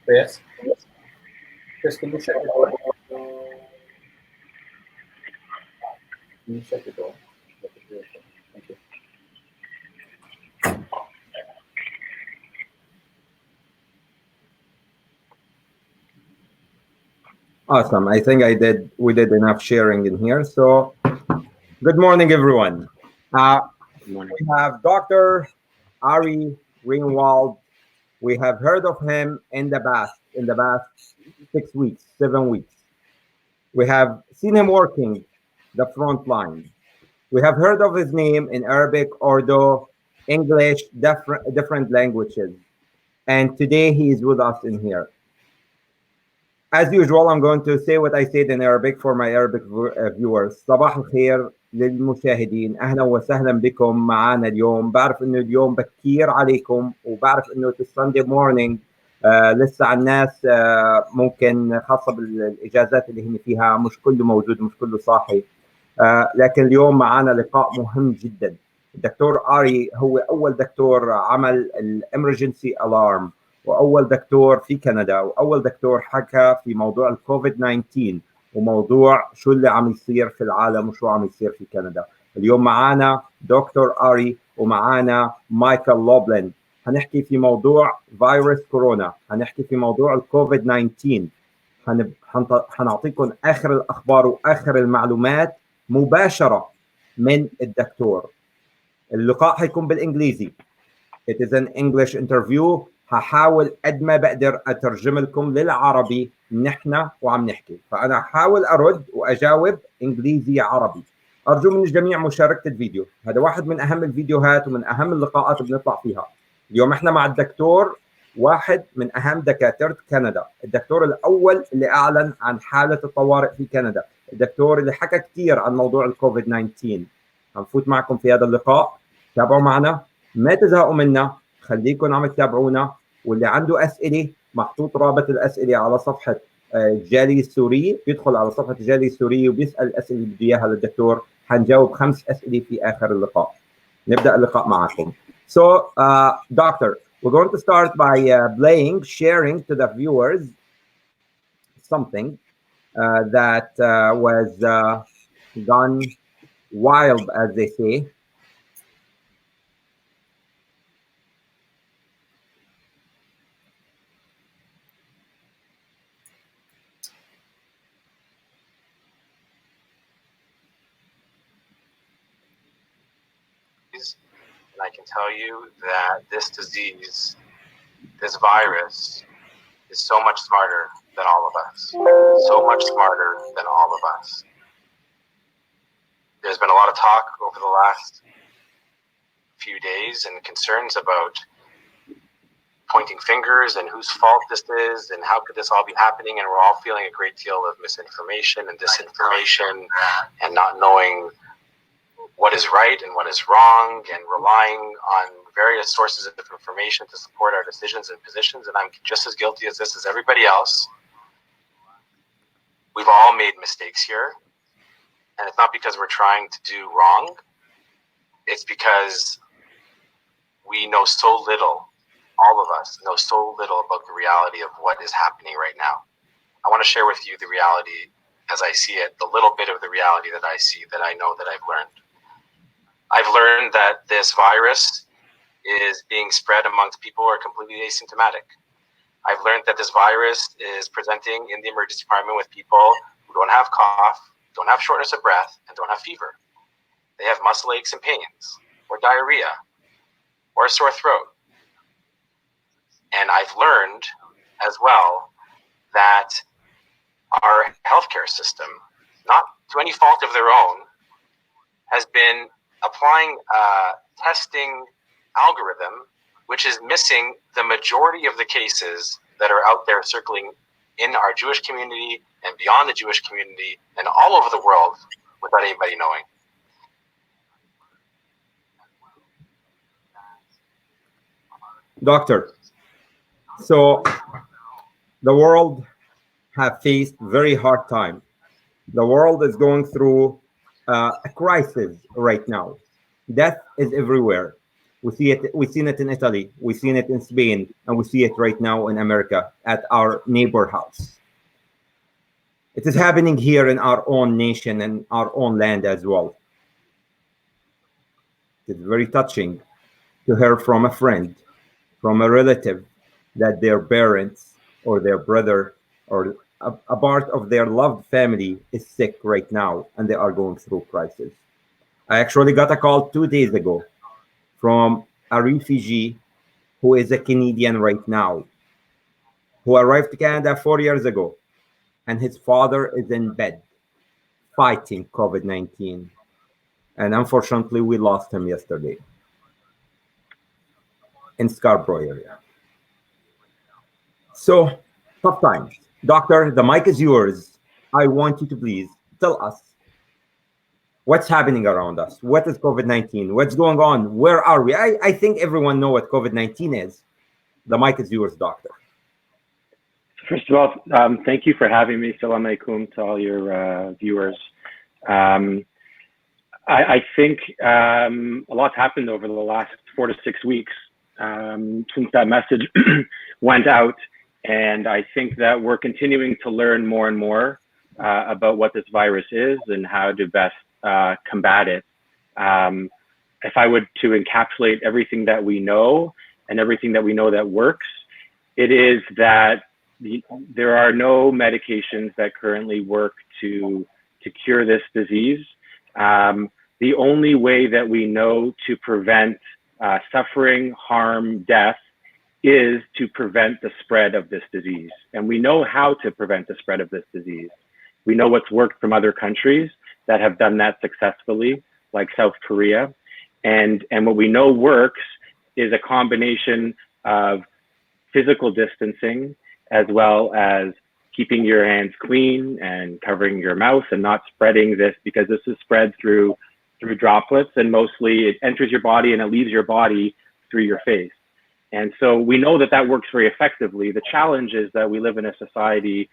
Yes. Chris, can you check it out? Can you check it out? Thank you. Awesome. I think we did enough sharing in here. So good morning, everyone. We have Dr. ARI GREENWALD. We have heard of him in the past 6 weeks, 7 weeks. We have seen him working the front line. We have heard of his name in Arabic, Urdu, English, different languages. And today he is with us in here. As usual, I'm going to say what I said in Arabic for my Arabic viewers. صباح الخير للمشاهدين، أهلا وسهلا بكم معنا اليوم. بعرف إنه اليوم بكير عليكم، وبعرف إنه Sunday morning لسه على الناس ممكن خاصة بالإجازات اللي هن فيها مش كله موجود، مش كله صاحي. لكن اليوم معنا لقاء مهم جدا. الدكتور آري هو أول دكتور عمل الإمرجنسي ألارم، واول دكتور في كندا، واول دكتور حكى في موضوع الكوفيد 19 وموضوع شو اللي عم يصير في العالم وشو عم يصير في كندا. اليوم معانا دكتور آري ومعانا مايكل لوبلين. هنحكي في موضوع فيروس كورونا، هنحكي في موضوع الكوفيد 19. هنعطيكم اخر الاخبار واخر المعلومات مباشره من الدكتور. اللقاء هيكون بالانجليزي. It is an English interview. هحاول قد ما بقدر اترجم لكم للعربي نحن وعم نحكي، فانا هحاول ارد واجاوب انجليزي عربي. ارجو من الجميع مشاركه الفيديو، هذا واحد من اهم الفيديوهات ومن اهم اللقاءات اللي بنطلع فيها. اليوم احنا مع الدكتور، واحد من اهم دكاتره كندا، الدكتور الاول اللي اعلن عن حاله الطوارئ في كندا، الدكتور اللي حكى كثير عن موضوع الكوفيد 19. هنفوت معكم في هذا اللقاء، تابعوا معنا، ما تزهقوا منا، خليكم عم تتابعونا. واللي عنده اسئله محطوط رابط الاسئله على صفحه جالي السوري، بيدخل على صفحه جالي السوري وبيسال الاسئله اللي بده اياها للدكتور. حنجاوب 5 اسئله في اخر اللقاء. نبدا اللقاء معكم. So, doctor, we're going to start by sharing to the viewers something that was gone wild, as they say. And I can tell you that this disease, this virus, is so much smarter than all of us. So much smarter than all of us. There's been a lot of talk over the last few days and concerns about pointing fingers and whose fault this is and how could this all be happening, and we're all feeling a great deal of misinformation and disinformation and not knowing what is right and what is wrong, and relying on various sources of information to support our decisions and positions. And I'm just as guilty as this as everybody else. We've all made mistakes here, and it's not because we're trying to do wrong. It's because we know so little, all of us know so little about the reality of what is happening right now. I want to share with you the reality as I see it, the little bit of the reality that I see, that I know, that I've learned. I've learned that this virus is being spread amongst people who are completely asymptomatic. I've learned that this virus is presenting in the emergency department with people who don't have cough, don't have shortness of breath, and don't have fever. They have muscle aches and pains, or diarrhea, or a sore throat. And I've learned as well that our healthcare system, not to any fault of their own, has been applying a testing algorithm which is missing the majority of the cases that are out there circling in our Jewish community and beyond the Jewish community and all over the world without anybody knowing. Doctor, so the world have faced very hard time. The world is going through a crisis right now. Death is everywhere. We've seen it in Italy. We've seen it in Spain, and we see it right now in America at our neighbor house. It is happening here in our own nation and our own land as well. It's very touching to hear from a friend, from a relative, that their parents or their brother or a part of their loved family is sick right now and they are going through crisis. I actually got a call 2 days ago from a refugee who is a Canadian right now, who arrived to Canada 4 years ago, and his father is in bed fighting COVID-19. And unfortunately, we lost him yesterday in Scarborough area. So, tough times. Doctor, the mic is yours. I want you to please tell us what's happening around us. What is COVID-19? What's going on? Where are we? I think everyone knows what COVID-19 is. The mic is yours, doctor. First of all, thank you for having me. Salam alaikum to all your viewers. I think a lot's happened over the last 4 to 6 weeks since that message went out. And I think that we're continuing to learn more and more about what this virus is and how to best combat it. If I would to encapsulate everything that we know and everything that we know that works, it is that there are no medications that currently work to cure this disease. The only way that we know to prevent suffering, harm, death is to prevent the spread of this disease. And we know how to prevent the spread of this disease. We know what's worked from other countries that have done that successfully, like South Korea. And what we know works is a combination of physical distancing, as well as keeping your hands clean and covering your mouth and not spreading this, because this is spread through droplets, and mostly it enters your body and it leaves your body through your face. And so we know that that works very effectively. The challenge is that we live in a society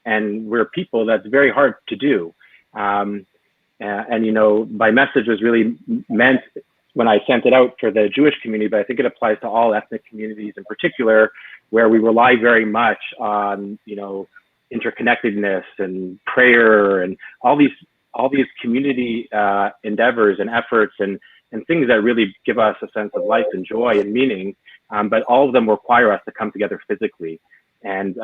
and we're people that's very hard to do. And you know, my message was really meant when I sent it out for the Jewish community, but I think it applies to all ethnic communities in particular, where we rely very much on, you know, interconnectedness and prayer and all these community endeavors and efforts and things that really give us a sense of life and joy and meaning. But all of them require us to come together physically. And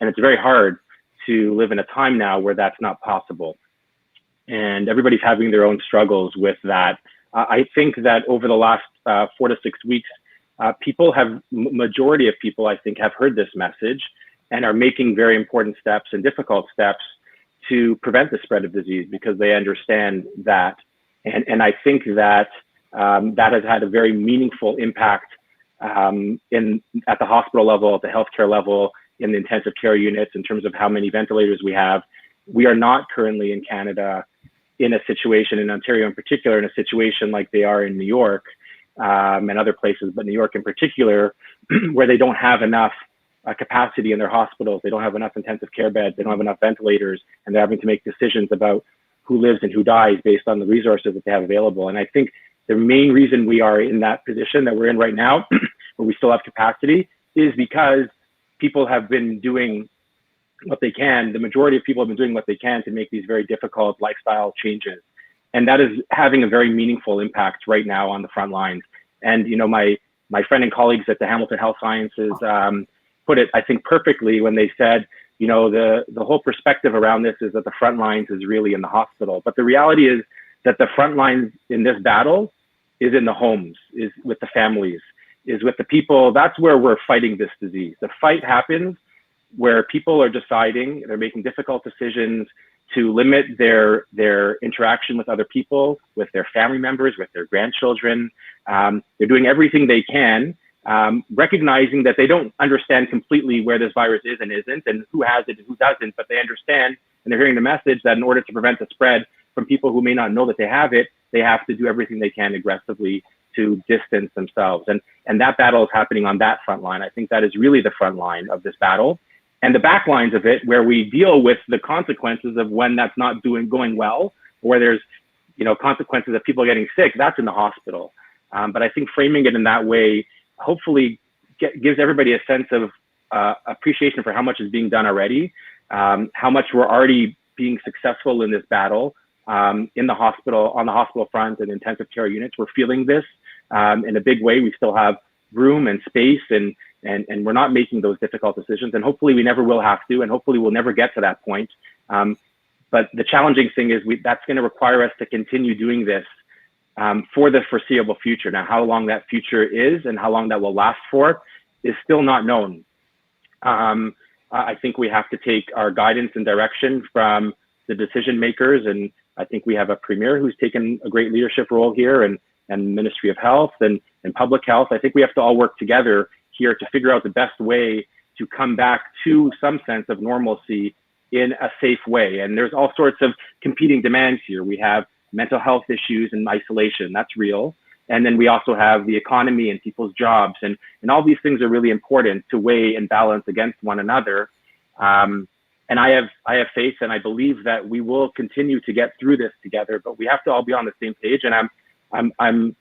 it's very hard to live in a time now where that's not possible. And everybody's having their own struggles with that. I think that over the last 4 to 6 weeks, majority of people, I think, have heard this message and are making very important steps and difficult steps to prevent the spread of disease, because they understand that. And I think that that has had a very meaningful impact at the hospital level, at the healthcare level, in the intensive care units, in terms of how many ventilators we have. We are not currently in Canada in a situation, in Ontario in particular, in a situation like they are in New York and other places, but New York in particular, where they don't have enough capacity in their hospitals. They don't have enough intensive care beds. They don't have enough ventilators, and they're having to make decisions about who lives and who dies based on the resources that they have available. And I think the main reason we are in that position that we're in right now, where we still have capacity, is because people have been doing what they can. The majority of people have been doing what they can to make these very difficult lifestyle changes. And that is having a very meaningful impact right now on the front lines. And, you know, my friend and colleagues at the Hamilton Health Sciences put it, I think, perfectly when they said, you know, the whole perspective around this is that the front lines is really in the hospital. But the reality is that the front lines in this battle is in the homes, is with the families, is with the people. That's where we're fighting this disease. The fight happens where people are deciding, they're making difficult decisions to limit their interaction with other people, with their family members, with their grandchildren. They're doing everything they can, recognizing that they don't understand completely where this virus is and isn't, and who has it and who doesn't, but they understand, and they're hearing the message that in order to prevent the spread from people who may not know that they have it, they have to do everything they can aggressively to distance themselves. And that battle is happening on that front line. I think that is really the front line of this battle. And the back lines of it, where we deal with the consequences of when that's not going well, or where there's, you know, consequences of people getting sick, that's in the hospital. But I think framing it in that way hopefully gives everybody a sense of appreciation for how much is being done already, how much we're already being successful in this battle in the hospital, on the hospital front and intensive care units. We're feeling this in a big way. We still have room and space, and we're not making those difficult decisions. And hopefully we never will have to, and hopefully we'll never get to that point. But the challenging thing is that's going to require us to continue doing this for the foreseeable future. Now, how long that future is and how long that will last for is still not known. I think we have to take our guidance and direction from the decision makers, and I think we have a premier who's taken a great leadership role here, and Ministry of Health and Public Health. I think we have to all work together here to figure out the best way to come back to some sense of normalcy in a safe way. And there's all sorts of competing demands here. We have mental health issues and isolation, that's real. And then we also have the economy and people's jobs, and all these things are really important to weigh and balance against one another. And I have faith, and I believe that we will continue to get through this together, but we have to all be on the same page. And I'm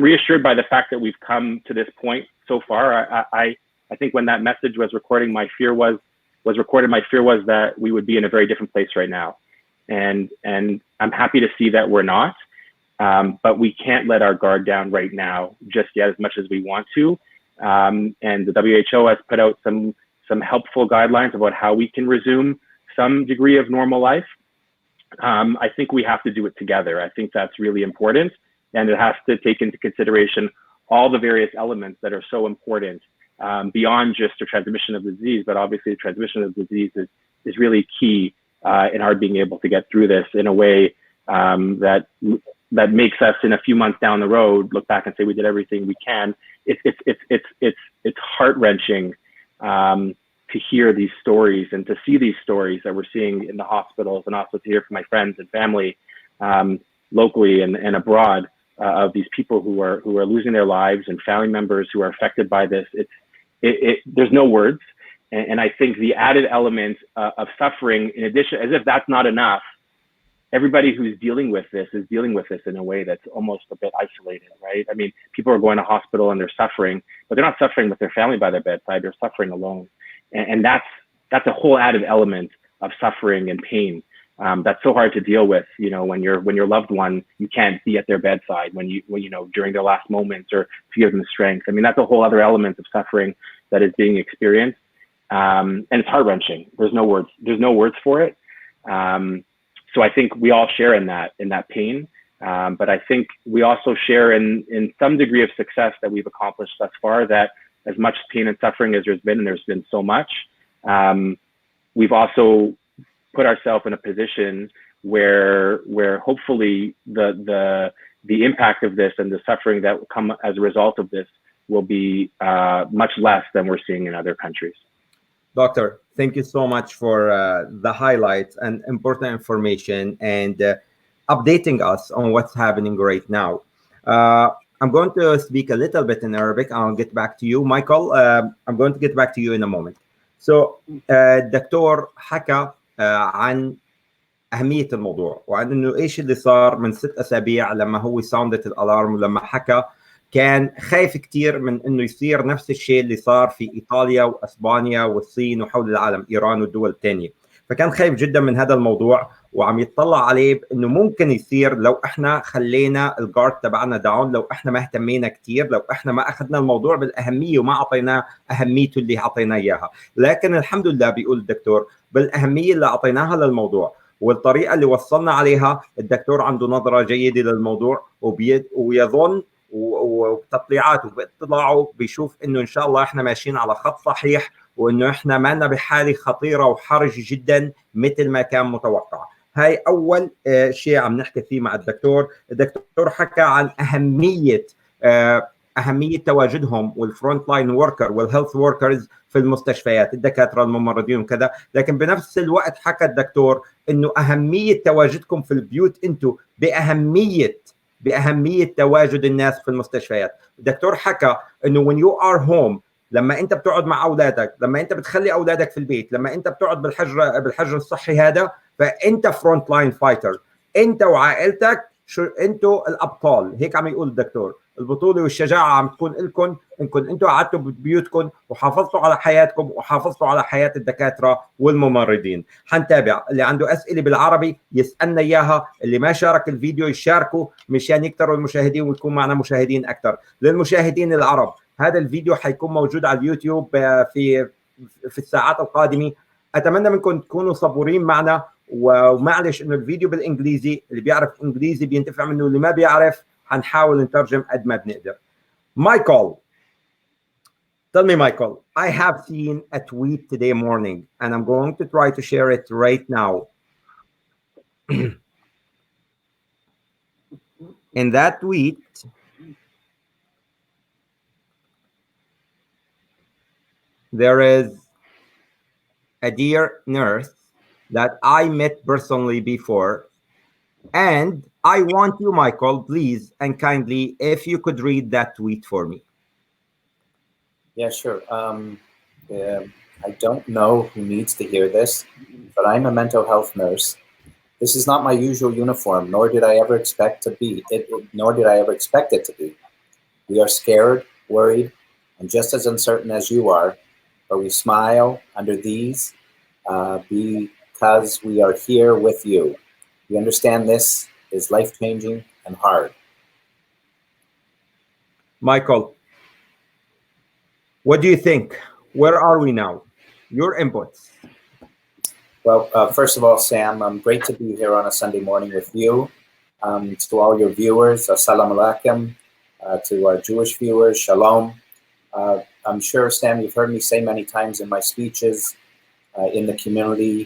reassured by the fact that we've come to this point so far. I think when that message was recorded, my fear was that we would be in a very different place right now. And I'm happy to see that we're not. But we can't let our guard down right now just yet as much as we want to. And the WHO has put out some helpful guidelines about how we can resume some degree of normal life. I think we have to do it together. I think that's really important. And it has to take into consideration all the various elements that are so important beyond just the transmission of the disease. But obviously the transmission of the disease is really key in our being able to get through this in a way that makes us in a few months down the road look back and say we did everything we can. It's heart-wrenching to hear these stories and to see these stories that we're seeing in the hospitals, and also to hear from my friends and family locally and abroad of these people who are losing their lives and family members who are affected by this. There's no words, and I think the added element of suffering, in addition, as if that's not enough, everybody who's dealing with this is dealing with this in a way that's almost a bit isolated, right? I mean, people are going to hospital and they're suffering, but they're not suffering with their family by their bedside, they're suffering alone. And that's a whole added element of suffering and pain. That's so hard to deal with, you know, when your loved one, you can't be at their bedside when you know, during their last moments, or to give them strength. I mean, that's a whole other element of suffering that is being experienced. And it's heart-wrenching. There's no words for it. So I think we all share in that pain, but I think we also share in some degree of success that we've accomplished thus far. That as much pain and suffering as there's been, and there's been so much, we've also put ourselves in a position where hopefully the impact of this and the suffering that will come as a result of this will be much less than we're seeing in other countries. Doctor, thank you so much for the highlights and important information, and updating us on what's happening right now. I'm going to speak a little bit in Arabic. I'll get back to you. Michael, I'm going to get back to you in a moment. So, الدكتور حكى عن أهمية الموضوع، وعن إنه إيش اللي صار من 6 أسابيع لما هو sounded الألارم، ولما حكى كان خايف كتير من انه يصير نفس الشيء اللي صار في ايطاليا واسبانيا والصين وحول العالم، ايران والدول الثانيه. فكان خايف جدا من هذا الموضوع، وعم يتطلع عليه انه ممكن يصير لو احنا خلينا الجارد تبعنا داون، لو احنا ما اهتمينا كتير، لو احنا ما اخذنا الموضوع بالاهميه وما اعطيناه اهميته اللي اعطيناه اياها. لكن الحمد لله بيقول الدكتور بالاهميه اللي اعطيناها للموضوع والطريقه اللي وصلنا عليها، الدكتور عنده نظره جيده للموضوع، ويظن وبتطليعاته وباطلاعه بيشوف انه ان شاء الله احنا ماشيين على خط صحيح، وانه احنا ما لنا بحاله خطيره وحرج جدا مثل ما كان متوقع. هاي اول شيء عم نحكي فيه مع الدكتور. الدكتور حكى عن اهميه تواجدهم والفرونت لاين وركر والهيلث وركرز في المستشفيات، الدكاتره الممرضين وكذا، لكن بنفس الوقت حكى الدكتور انه اهميه تواجدكم في البيوت انتم بأهمية تواجد الناس في المستشفيات. الدكتور حكى انه when you are home، لما انت بتقعد مع اولادك، لما انت بتخلي اولادك في البيت، لما انت بتقعد بالحجر الصحي هذا، فانت فرونت لاين فايتر، انت وعائلتك شو انتوا الابطال، هيك عم يقول الدكتور. البطوله والشجاعه عم تكون لكم انكم انتوا قعدتوا ببيوتكم وحافظتوا على حياتكم وحافظتوا على حياه الدكاتره والممرضين. حنتابع، اللي عنده اسئله بالعربي يسالنا اياها، اللي ما شارك الفيديو يشاركوا مشان يكتروا المشاهدين ويكون معنا مشاهدين اكثر. للمشاهدين العرب، هذا الفيديو حيكون موجود على اليوتيوب في الساعات القادمه. اتمنى منكم تكونوا صبورين معنا، ومعلش انه الفيديو بالانجليزي، اللي بيعرف انجليزي بينتفع منه، اللي ما بيعرف حنحاول نترجم قد ما بنقدر. Michael, tell me, Michael, I have seen a tweet today morning and I'm going to try to share it right now. In that tweet, there is a dear nurse that I met personally before, and I want you, Michael, please and kindly, if you could read that tweet for me. Yeah, sure. I don't know who needs to hear this, but I'm a mental health nurse. This is not my usual uniform, nor did I ever expect to be it, nor did I ever expect it to be. We are scared, worried, and just as uncertain as you are, but we smile under these because we are here with you. We understand this is life-changing and hard. Michael, what do you think? Where are we now? Your inputs. Well, first of all, Sam, great to be here on a Sunday morning with you. To all your viewers, assalamu alaikum. To our Jewish viewers, shalom. I'm sure, Sam, you've heard me say many times in my speeches in the community,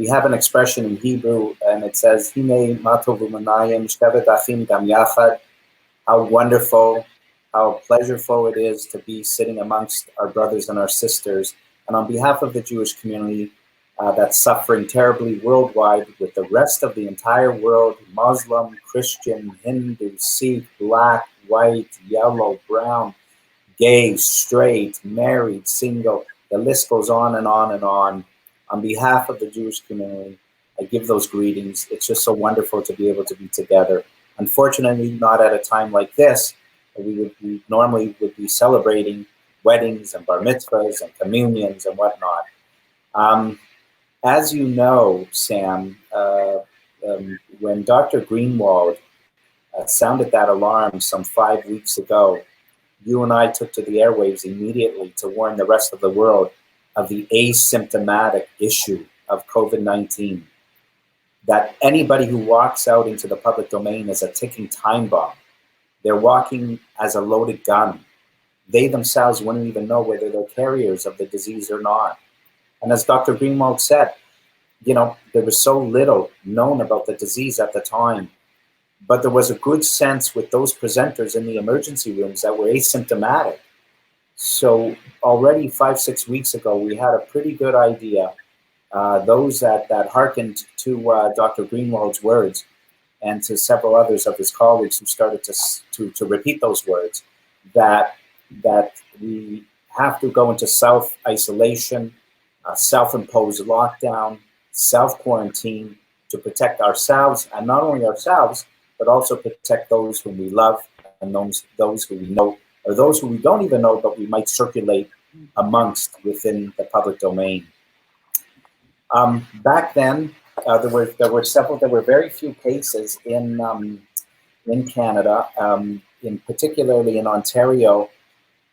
we have an expression in Hebrew, and it says, Hine matovu manayim shtevedachim gam yachad. How wonderful, how pleasureful it is to be sitting amongst our brothers and our sisters. And on behalf of the Jewish community that's suffering terribly worldwide with the rest of the entire world, Muslim, Christian, Hindu, Sikh, black, white, yellow, brown, gay, straight, married, single, the list goes on and on and on. On behalf of the Jewish community, I give those greetings. It's just so wonderful to be able to be together. Unfortunately, not at a time like this. We normally would be celebrating weddings and bar mitzvahs and communions and whatnot. As you know, Sam, when Dr. Greenwald sounded that alarm some 5 weeks ago, you and I took to the airwaves immediately to warn the rest of the world of the asymptomatic issue of COVID-19. That anybody who walks out into the public domain is a ticking time bomb. They're walking as a loaded gun. They themselves wouldn't even know whether they're carriers of the disease or not. And as Dr. Greenwald said, you know, there was so little known about the disease at the time, but there was a good sense with those presenters in the emergency rooms that were asymptomatic. So already 5-6 weeks ago, we had a pretty good idea, those that hearkened to Dr. Greenwald's words and to several others of his colleagues who started to repeat those words, that we have to go into self-isolation, self-imposed lockdown, self-quarantine to protect ourselves, and not only ourselves, but also protect those whom we love and those who we know, or those who we don't even know, but we might circulate amongst within the public domain. Back then, there were very few cases in Canada, particularly in Ontario.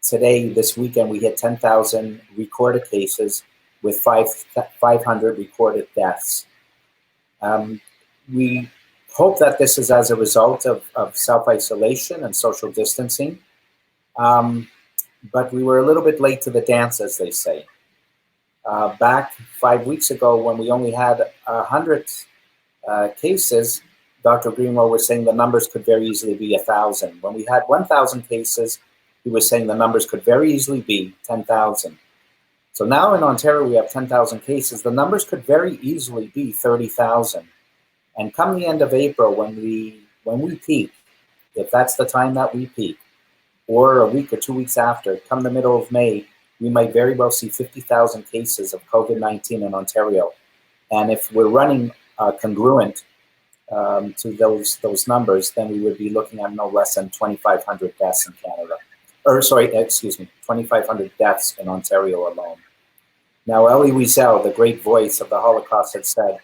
Today, this weekend, we hit 10,000 recorded cases with 500 recorded deaths. We hope that this is as a result of self-isolation and social distancing. But we were a little bit late to the dance, as they say. Back 5 weeks ago, when we only had 100 cases, Dr. Greenwald was saying the numbers could very easily be 1,000. When we had 1,000 cases, he was saying the numbers could very easily be 10,000. So now in Ontario, we have 10,000 cases. The numbers could very easily be 30,000. And come the end of April, when we peak, if that's the time that we peak, or a week or 2 weeks after, come the middle of May, we might very well see 50,000 cases of COVID-19 in Ontario. And if we're running congruent to those numbers, then we would be looking at no less than 2,500 deaths in Canada. Or sorry, excuse me, 2,500 deaths in Ontario alone. Now, Elie Wiesel, the great voice of the Holocaust, had said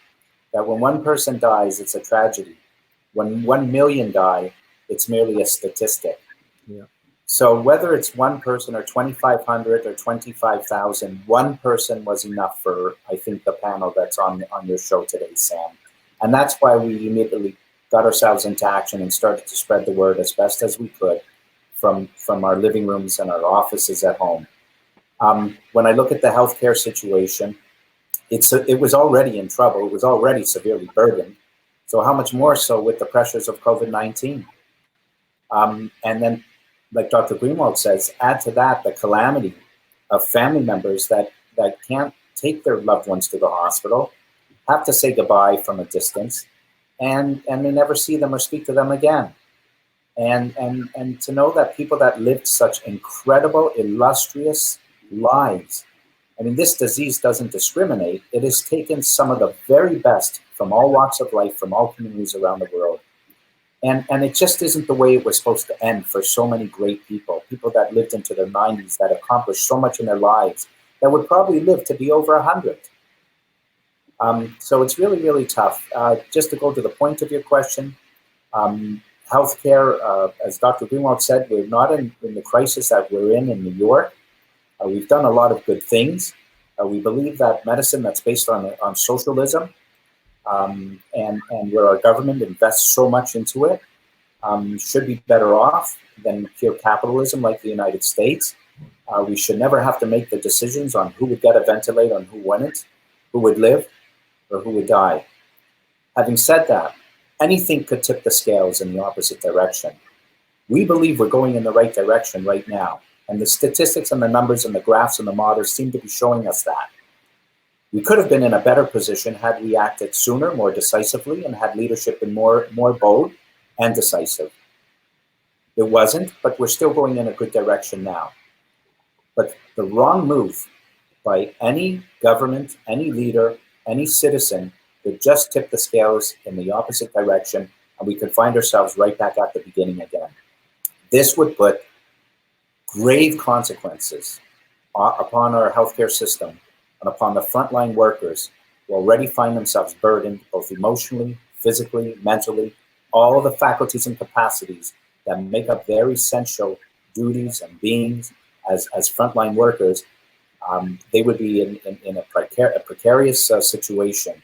that when one person dies, it's a tragedy. When 1 million die, it's merely a statistic. Yeah. So whether it's one person or 2,500 or 25,000, one person was enough for, I think, the panel that's on your show today, Sam. And that's why we immediately got ourselves into action and started to spread the word as best as we could from our living rooms and our offices at home. When I look at the healthcare situation, it was already in trouble. It was already severely burdened. So how much more so with the pressures of COVID-19? And then, like Dr. Greenwald says, add to that the calamity of family members that can't take their loved ones to the hospital, have to say goodbye from a distance, and they never see them or speak to them again. And to know that people that lived such incredible, illustrious lives, I mean, this disease doesn't discriminate. It has taken some of the very best from all walks of life, from all communities around the world. And it just isn't the way it was supposed to end for so many great people that lived into their 90s, that accomplished so much in their lives, that would probably live to be over 100. So it's really, really tough. Just to go to the point of your question, healthcare, as Dr. Greenwald said, we're not in the crisis that we're in New York. We've done a lot of good things. We believe that medicine that's based on socialism, and where our government invests so much into it, should be better off than pure capitalism like the United States. We should never have to make the decisions on who would get a ventilator and who wouldn't, who would live or who would die. Having said that, anything could tip the scales in the opposite direction. We believe we're going in the right direction right now. And the statistics and the numbers and the graphs and the models seem to be showing us that. We could have been in a better position had we acted sooner, more decisively, and had leadership been more bold and decisive. It wasn't, but we're still going in a good direction now. But the wrong move by any government, any leader, any citizen could just tip the scales in the opposite direction, and we could find ourselves right back at the beginning again. This would put grave consequences upon our healthcare system and upon the frontline workers who already find themselves burdened both emotionally, physically, mentally, all of the faculties and capacities that make up their essential duties and beings as frontline workers. They would be in a precarious situation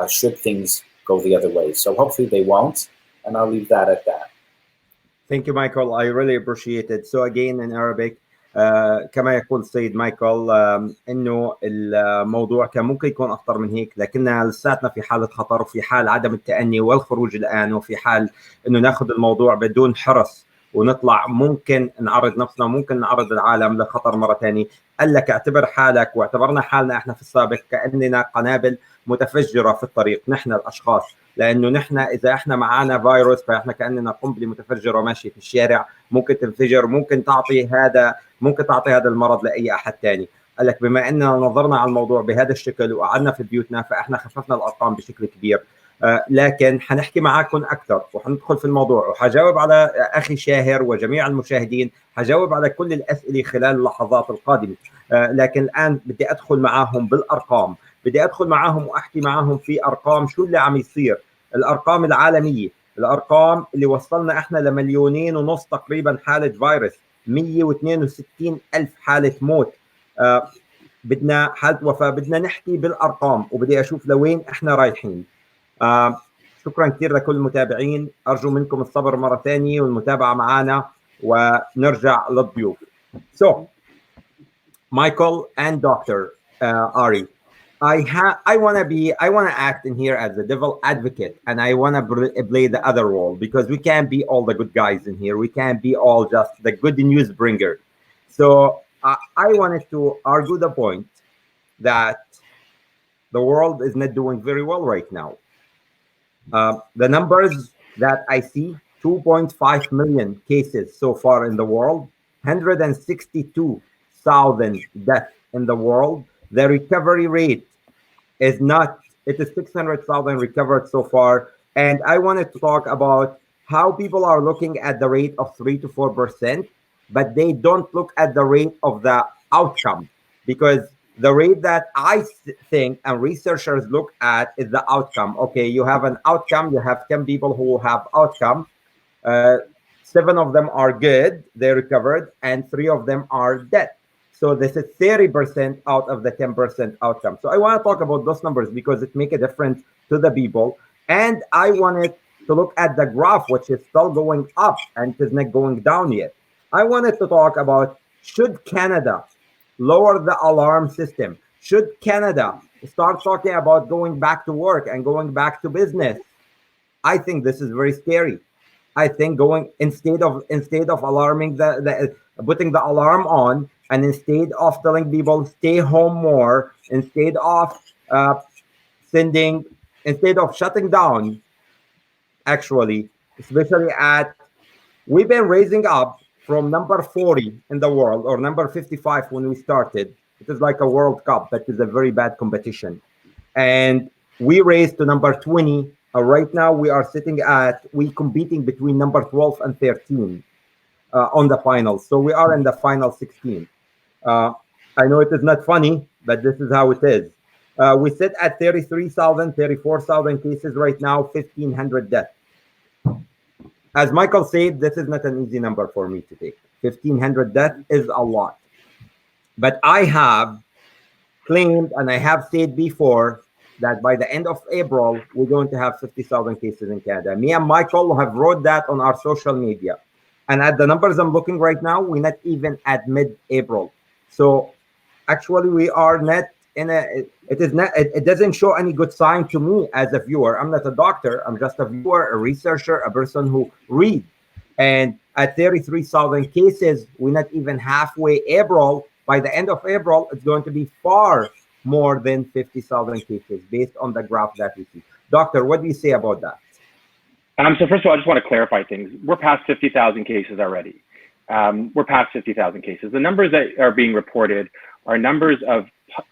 should things go the other way. So hopefully they won't, and I'll leave that at that. Thank you, Michael. I really appreciate it. So again, in Arabic, كما يقول السيد مايكل انه الموضوع كان ممكن يكون اخطر من هيك، لكننا لساتنا في حاله خطر وفي حال عدم التأني والخروج الان، وفي حال انه ناخذ الموضوع بدون حرص ونطلع، ممكن نعرض نفسنا، ممكن نعرض العالم لخطر مره ثانيه. قال لك اعتبر حالك، واعتبرنا حالنا احنا في السابق كاننا قنابل متفجره في الطريق، نحن الاشخاص، لانه نحن اذا احنا معنا فيروس فاحنا كاننا قنبله متفجره ماشيه في الشارع، ممكن تنفجر، ممكن تعطي هذا المرض لاي احد ثاني. قال لك بما اننا نظرنا على الموضوع بهذا الشكل وقعدنا في بيوتنا فاحنا خففنا الارقام بشكل كبير. لكن حنحكي معاكم اكثر وحندخل في الموضوع، وحجاوب على اخي شاهر وجميع المشاهدين، حجاوب على كل الاسئله خلال اللحظات القادمه. لكن الان بدي ادخل معاهم بالارقام، بدي ادخل معاهم واحكي معاهم في ارقام شو اللي عم يصير، الارقام العالميه، الارقام اللي وصلنا احنا ل2.5 مليون تقريبا حاله فيروس، 162,000 حاله موت، بدنا حاله وفاه، بدنا نحكي بالارقام وبدي اشوف لوين احنا رايحين. شكرا كثير لكل المتابعين، ارجو منكم الصبر مره ثانيه والمتابعه معنا ونرجع للضيوف. So Michael and Dr. Ari, I want to act in here as the devil advocate, and I want to play the other role, because we can't be all the good guys in here. We can't be all just the good news bringer. So I wanted to argue the point that the world is not doing very well right now. The numbers that I see, 2.5 million cases so far in the world, 162,000 deaths in the world. The recovery rate is not, it is 600,000 recovered so far. And I wanted to talk about how people are looking at the rate of 3 to 4%, but they don't look at the rate of the outcome, because the rate that I think and researchers look at is the outcome. Okay, you have an outcome, you have 10 people who have outcome. 7 of them are good, they recovered, and 3 of them are dead. So this is 30% out of the 10% outcome. So I want to talk about those numbers because it make a difference to the people. And I wanted to look at the graph, which is still going up and it is not going down yet. I wanted to talk about, should Canada lower the alarm system? Should Canada start talking about going back to work and going back to business? I think this is very scary. I think going instead of alarming the putting the alarm on, and instead of telling people stay home more, instead of instead of shutting down, actually, especially at, we've been raising up from number 40 in the world, or number 55 when we started. It is like a World Cup, but it's a very bad competition. And we raised to number 20. Right now we are sitting at, we competing between number 12 and 13 on the finals. So we are in the final 16. I know it is not funny, but this is how it is. We sit at 33,000, 34,000 cases right now, 1,500 deaths. As Michael said, this is not an easy number for me to take. 1,500 deaths is a lot. But I have claimed, and I have said before, that by the end of April, we're going to have 50,000 cases in Canada. Me and Michael have wrote that on our social media. And at the numbers I'm looking right now, we're not even at mid-April. So actually we are not in a, it doesn't show any good sign to me as a viewer. I'm not a doctor, I'm just a viewer, a researcher, a person who reads. And at 33,000 cases, we're not even halfway April. By the end of April, it's going to be far more than 50,000 cases based on the graph that we see. Doctor, what do you say about that? So first of all, I just want to clarify things. We're past 50,000 cases already. We're past 50,000 cases. The numbers that are being reported are numbers of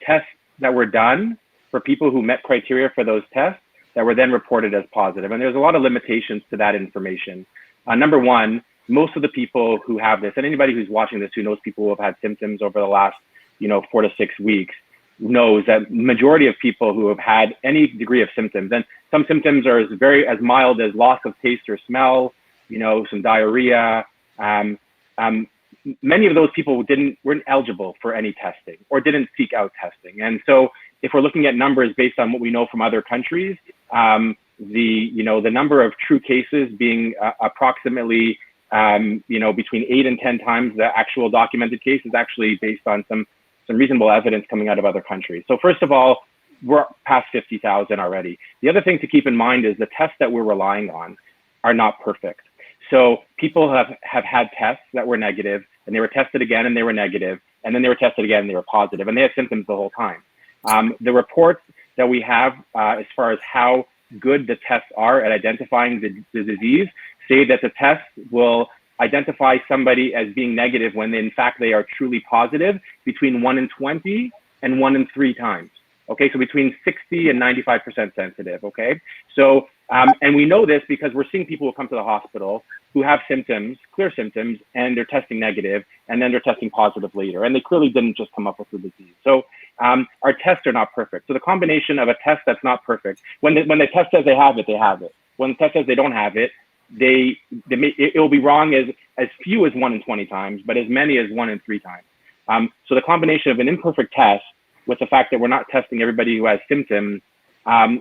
tests that were done for people who met criteria for those tests that were then reported as positive. And there's a lot of limitations to that information. Number one, most of the people who have this, and anybody who's watching this who knows people who have had symptoms over the last, 4 to 6 weeks, knows that majority of people who have had any degree of symptoms, and some symptoms are as mild as loss of taste or smell, some diarrhea. Many of those people weren't eligible for any testing or didn't seek out testing. And so if we're looking at numbers based on what we know from other countries, the number of true cases being approximately between 8 and 10 times the actual documented case is actually based on some reasonable evidence coming out of other countries. So first of all, we're past 50,000 already. The other thing to keep in mind is the tests that we're relying on are not perfect. So people have had tests that were negative, and they were tested again and they were negative, and then they were tested again and they were positive, and they had symptoms the whole time. The reports that we have as far as how good the tests are at identifying the disease say that the tests will identify somebody as being negative when in fact they are truly positive between 1 in 20 and 1 in 3 times. Okay, so between 60 and 95% sensitive. Okay, so and we know this because we're seeing people who come to the hospital who have symptoms, clear symptoms, and they're testing negative, and then they're testing positive later, and they clearly didn't just come up with the disease. So our tests are not perfect. So the combination of a test that's not perfect, when the test says they have it, they have it. When the test says they don't have it, it will be wrong as few as 1 in 20 times, but as many as 1 in 3 times. So the combination of an imperfect test with the fact that we're not testing everybody who has symptoms,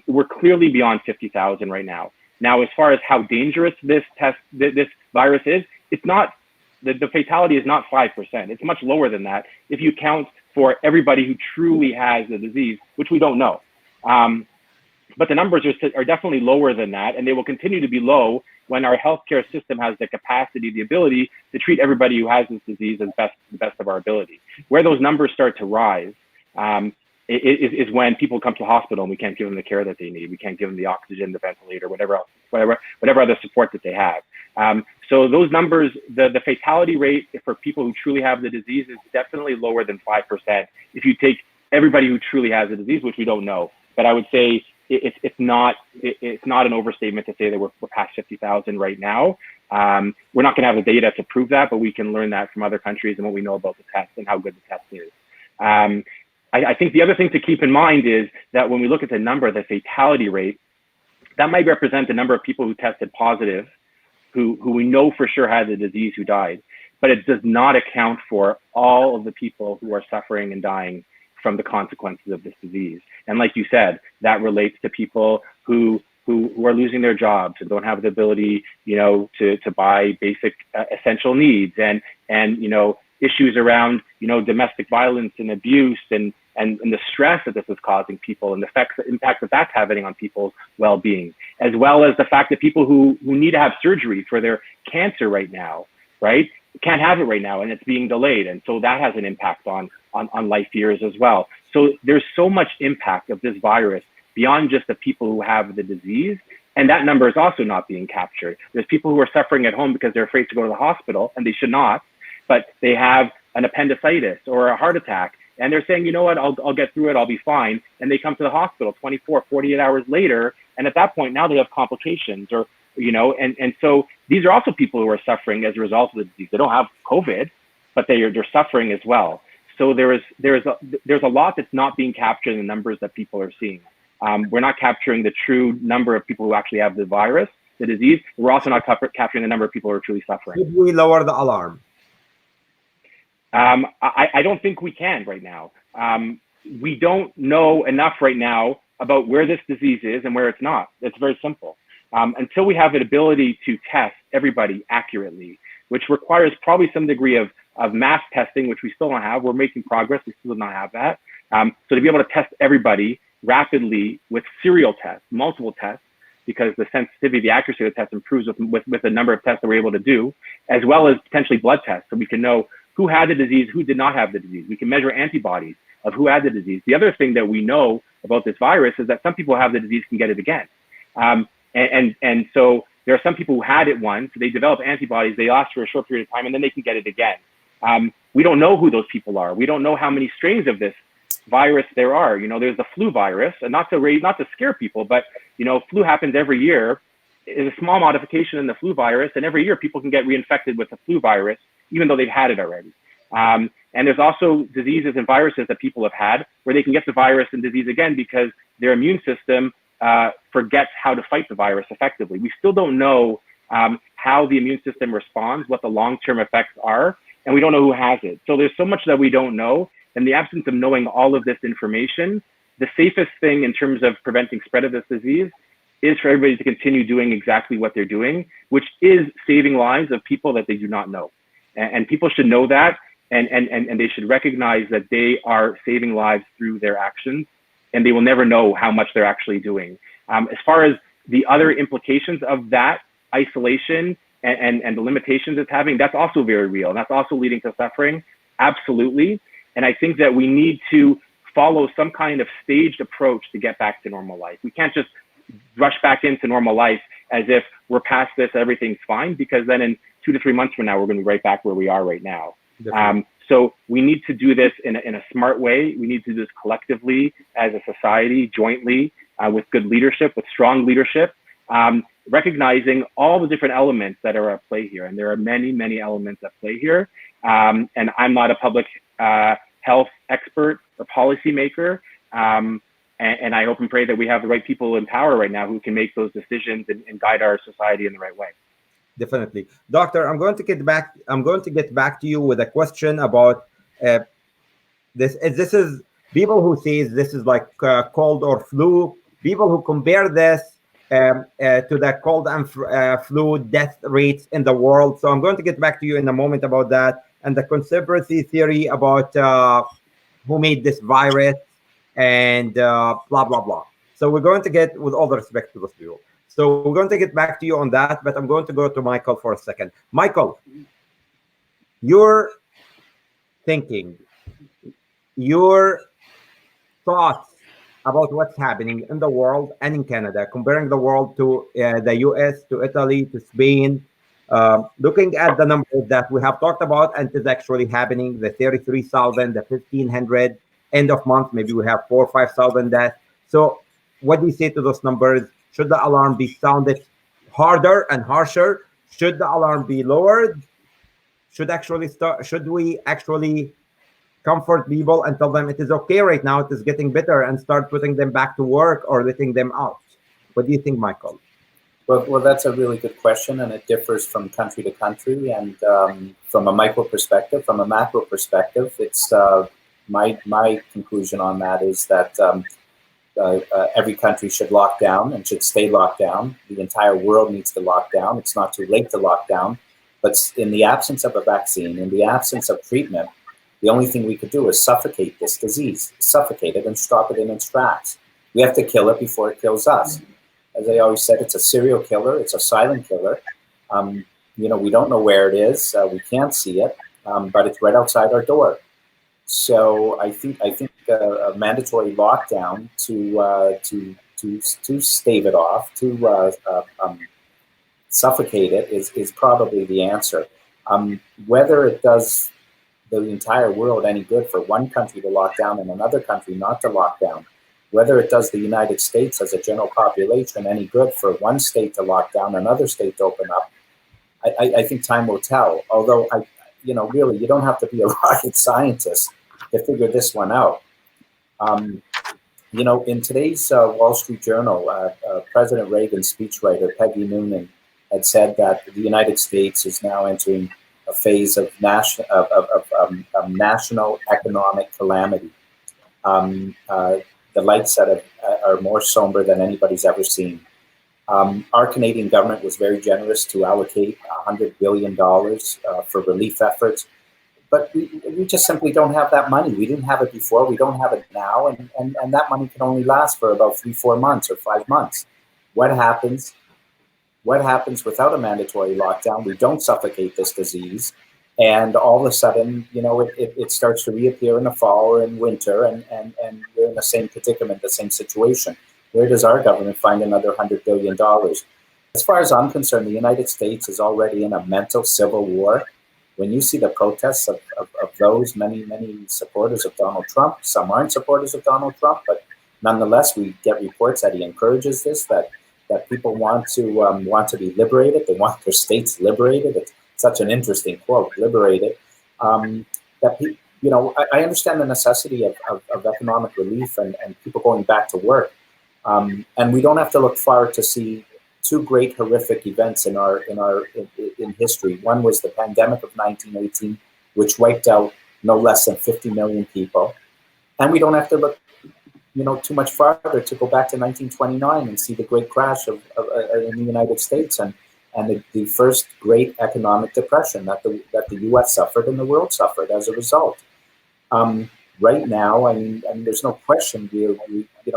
we're clearly beyond 50,000 right now. Now, as far as how dangerous this virus is, it's not, the fatality is not 5%. It's much lower than that if you count for everybody who truly has the disease, which we don't know. But the numbers are definitely lower than that, and they will continue to be low when our healthcare system has the capacity, the ability to treat everybody who has this disease as the best of our ability. Where those numbers start to rise is when people come to the hospital and we can't give them the care that they need. We can't give them the oxygen, the ventilator, whatever other support that they have. So those numbers, the fatality rate for people who truly have the disease is definitely lower than 5% if you take everybody who truly has the disease, which we don't know. But I would say it's not an overstatement to say that we're past 50,000 right now. We're not going to have the data to prove that, but we can learn that from other countries and what we know about the test and how good the test is. I think the other thing to keep in mind is that when we look at the number, the fatality rate, that might represent the number of people who tested positive, who we know for sure had the disease, who died, but it does not account for all of the people who are suffering and dying from the consequences of this disease. And like you said, that relates to people who are losing their jobs and don't have the ability, to buy basic essential needs, and issues around, domestic violence and abuse, and the stress that this is causing people, and the impact that that's having on people's well-being, as well as the fact that people who need to have surgery for their cancer right now, right, can't have it right now, and it's being delayed. And so that has an impact on life years as well. So there's so much impact of this virus beyond just the people who have the disease. And that number is also not being captured. There's people who are suffering at home because they're afraid to go to the hospital, and they should not, but they have an appendicitis or a heart attack, and they're saying, you know what, I'll get through it, I'll be fine. And they come to the hospital 24, 48 hours later. And at that point, now they have complications, or, and so these are also people who are suffering as a result of the disease. They don't have COVID, but they're suffering as well. So there's a lot that's not being captured in the numbers that people are seeing. We're not capturing the true number of people who actually have the virus, the disease. We're also not capturing the number of people who are truly suffering. Should we lower the alarm? I don't think we can right now. We don't know enough right now about where this disease is and where it's not. It's very simple. Until we have an ability to test everybody accurately, which requires probably some degree of mass testing, which we still don't have. We're making progress. We still do not have that. So to be able to test everybody rapidly with serial tests, multiple tests, because the sensitivity, the accuracy of the test improves with the number of tests that we're able to do, as well as potentially blood tests, so we can know who had the disease, who did not have the disease. We can measure antibodies of who had the disease. The other thing that we know about this virus is that some people who have the disease can get it again. And so there are some people who had it once, they develop antibodies, they last for a short period of time, and then they can get it again. We don't know who those people are. We don't know how many strains of this virus there are. There's the flu virus, and not to scare people, but flu happens every year. It's a small modification in the flu virus, and every year people can get reinfected with the flu virus, even though they've had it already. And there's also diseases and viruses that people have had where they can get the virus and disease again because their immune system forgets how to fight the virus effectively. We still don't know how the immune system responds, what the long-term effects are, and we don't know who has it. So there's so much that we don't know. In the absence of knowing all of this information, the safest thing in terms of preventing spread of this disease is for everybody to continue doing exactly what they're doing, which is saving lives of people that they do not know. And people should know that, and they should recognize that they are saving lives through their actions, and they will never know how much they're actually doing. As far as the other implications of that isolation and the limitations it's having, that's also very real. And that's also leading to suffering, absolutely. And I think that we need to follow some kind of staged approach to get back to normal life. We can't just rush back into normal life as if we're past this, everything's fine, because then in 2 to 3 months from now, we're going to be right back where we are right now. So we need to do this in a smart way. We need to do this collectively as a society, jointly, with good leadership, with strong leadership, recognizing all the different elements that are at play here. And there are many, many elements at play here. And I'm not a public health expert or policymaker. And I hope and pray that we have the right people in power right now who can make those decisions and guide our society in the right way. Definitely. Doctor, I'm going to get back to you with a question about this. This is people who say this is like cold or flu, people who compare this to the cold and flu death rates in the world. So I'm going to get back to you in a moment about that, and the conspiracy theory about who made this virus and blah, blah, blah. So we're going to get, with all the respect to those people. So we're going to get back to you on that, but I'm going to go to Michael for a second. Michael, your thinking, your thoughts about what's happening in the world and in Canada, comparing the world to the US, to Italy, to Spain, looking at the numbers that we have talked about and is actually happening, the 33,000, the 1,500, end of month, maybe we have 4,000 or 5,000 deaths. So what do you say to those numbers? Should the alarm be sounded harder and harsher? Should the alarm be lowered? Should we actually comfort people and tell them it is okay right now, it is getting better, and start putting them back to work or letting them out? What do you think, Michael? Well, that's a really good question, and it differs from country to country. And from a micro perspective, from a macro perspective, it's my conclusion on that is that every country should lock down and should stay locked down. The entire world needs to lock down. It's not too late to lock down. But in the absence of a vaccine, in the absence of treatment, the only thing we could do is suffocate this disease, suffocate it and stop it in its tracks. We have to kill it before it kills us. As I always said, it's a serial killer. It's a silent killer. We don't know where it is. We can't see it, but it's right outside our door. So I think a mandatory lockdown to stave it off, to suffocate it is probably the answer. Whether it does the entire world any good for one country to lock down and another country not to lock down, whether it does the United States as a general population any good for one state to lock down, another state to open up, I think time will tell. Although, really, you don't have to be a rocket scientist to figure this one out. In today's Wall Street Journal, President Reagan's speechwriter, Peggy Noonan, had said that the United States is now entering a phase of national economic calamity. The lights are more somber than anybody's ever seen. Our Canadian government was very generous to allocate $100 billion for relief efforts, but we just simply don't have that money. We didn't have it before, we don't have it now, and that money can only last for about 3-4 months or 5 months. What happens without a mandatory lockdown? We don't suffocate this disease, and all of a sudden, it starts to reappear in the fall or in winter, and we're in the same predicament, the same situation. Where does our government find another $100 billion? As far as I'm concerned, the United States is already in a mental civil war. When you see the protests of those many supporters of Donald Trump, some aren't supporters of Donald Trump, but nonetheless, we get reports that he encourages this, that people want to be liberated. They want their states liberated. It's such an interesting quote, liberated. I understand the necessity of economic relief and people going back to work. And we don't have to look far to see two great horrific events in history. One was the pandemic of 1918, which wiped out no less than 50 million people. And we don't have to look too much farther to go back to 1929 and see the great crash in the United States and the first great economic depression that the U.S. suffered and the world suffered as a result. Right now, I mean, there's no question.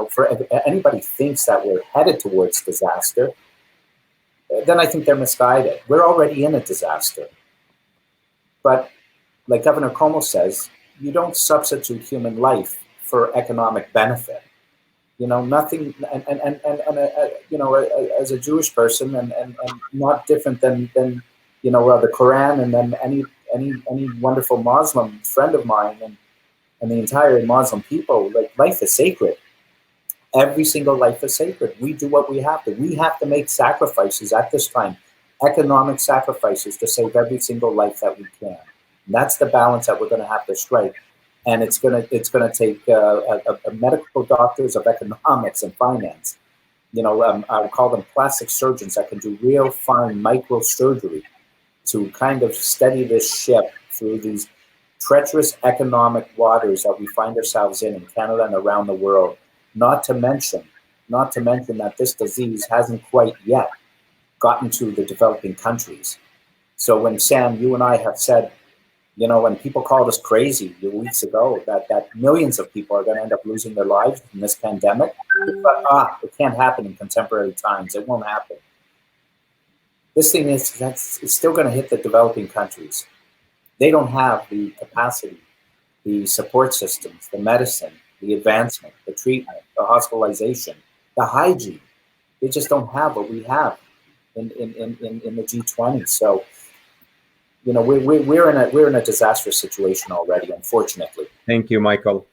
For anybody thinks that we're headed towards disaster, then I think they're misguided. We're already in a disaster. But like Governor Cuomo says, you don't substitute human life for economic benefit. Nothing, and as a Jewish person, and not different than the Quran, and then any wonderful Muslim friend of mine, and the entire Muslim people, like, life is sacred. Every single life is sacred. We do what we have to. We have to make sacrifices at this time, economic sacrifices, to save every single life that we can. And that's the balance that we're going to have to strike. And it's gonna take medical doctors of economics and finance. I would call them plastic surgeons that can do real fine microsurgery to kind of steady this ship through these treacherous economic waters that we find ourselves in Canada and around the world. Not to mention that this disease hasn't quite yet gotten to the developing countries. So when Sam, you and I have said, when people called us crazy weeks ago, that millions of people are going to end up losing their lives in this pandemic, but it can't happen in contemporary times. It won't happen. This thing it's still going to hit the developing countries. They don't have the capacity, the support systems, the medicine, the advancement, the treatment, the hospitalization, the hygiene. They just don't have what we have in the G20. So, we're in a disastrous situation already, unfortunately. Thank you, Michael.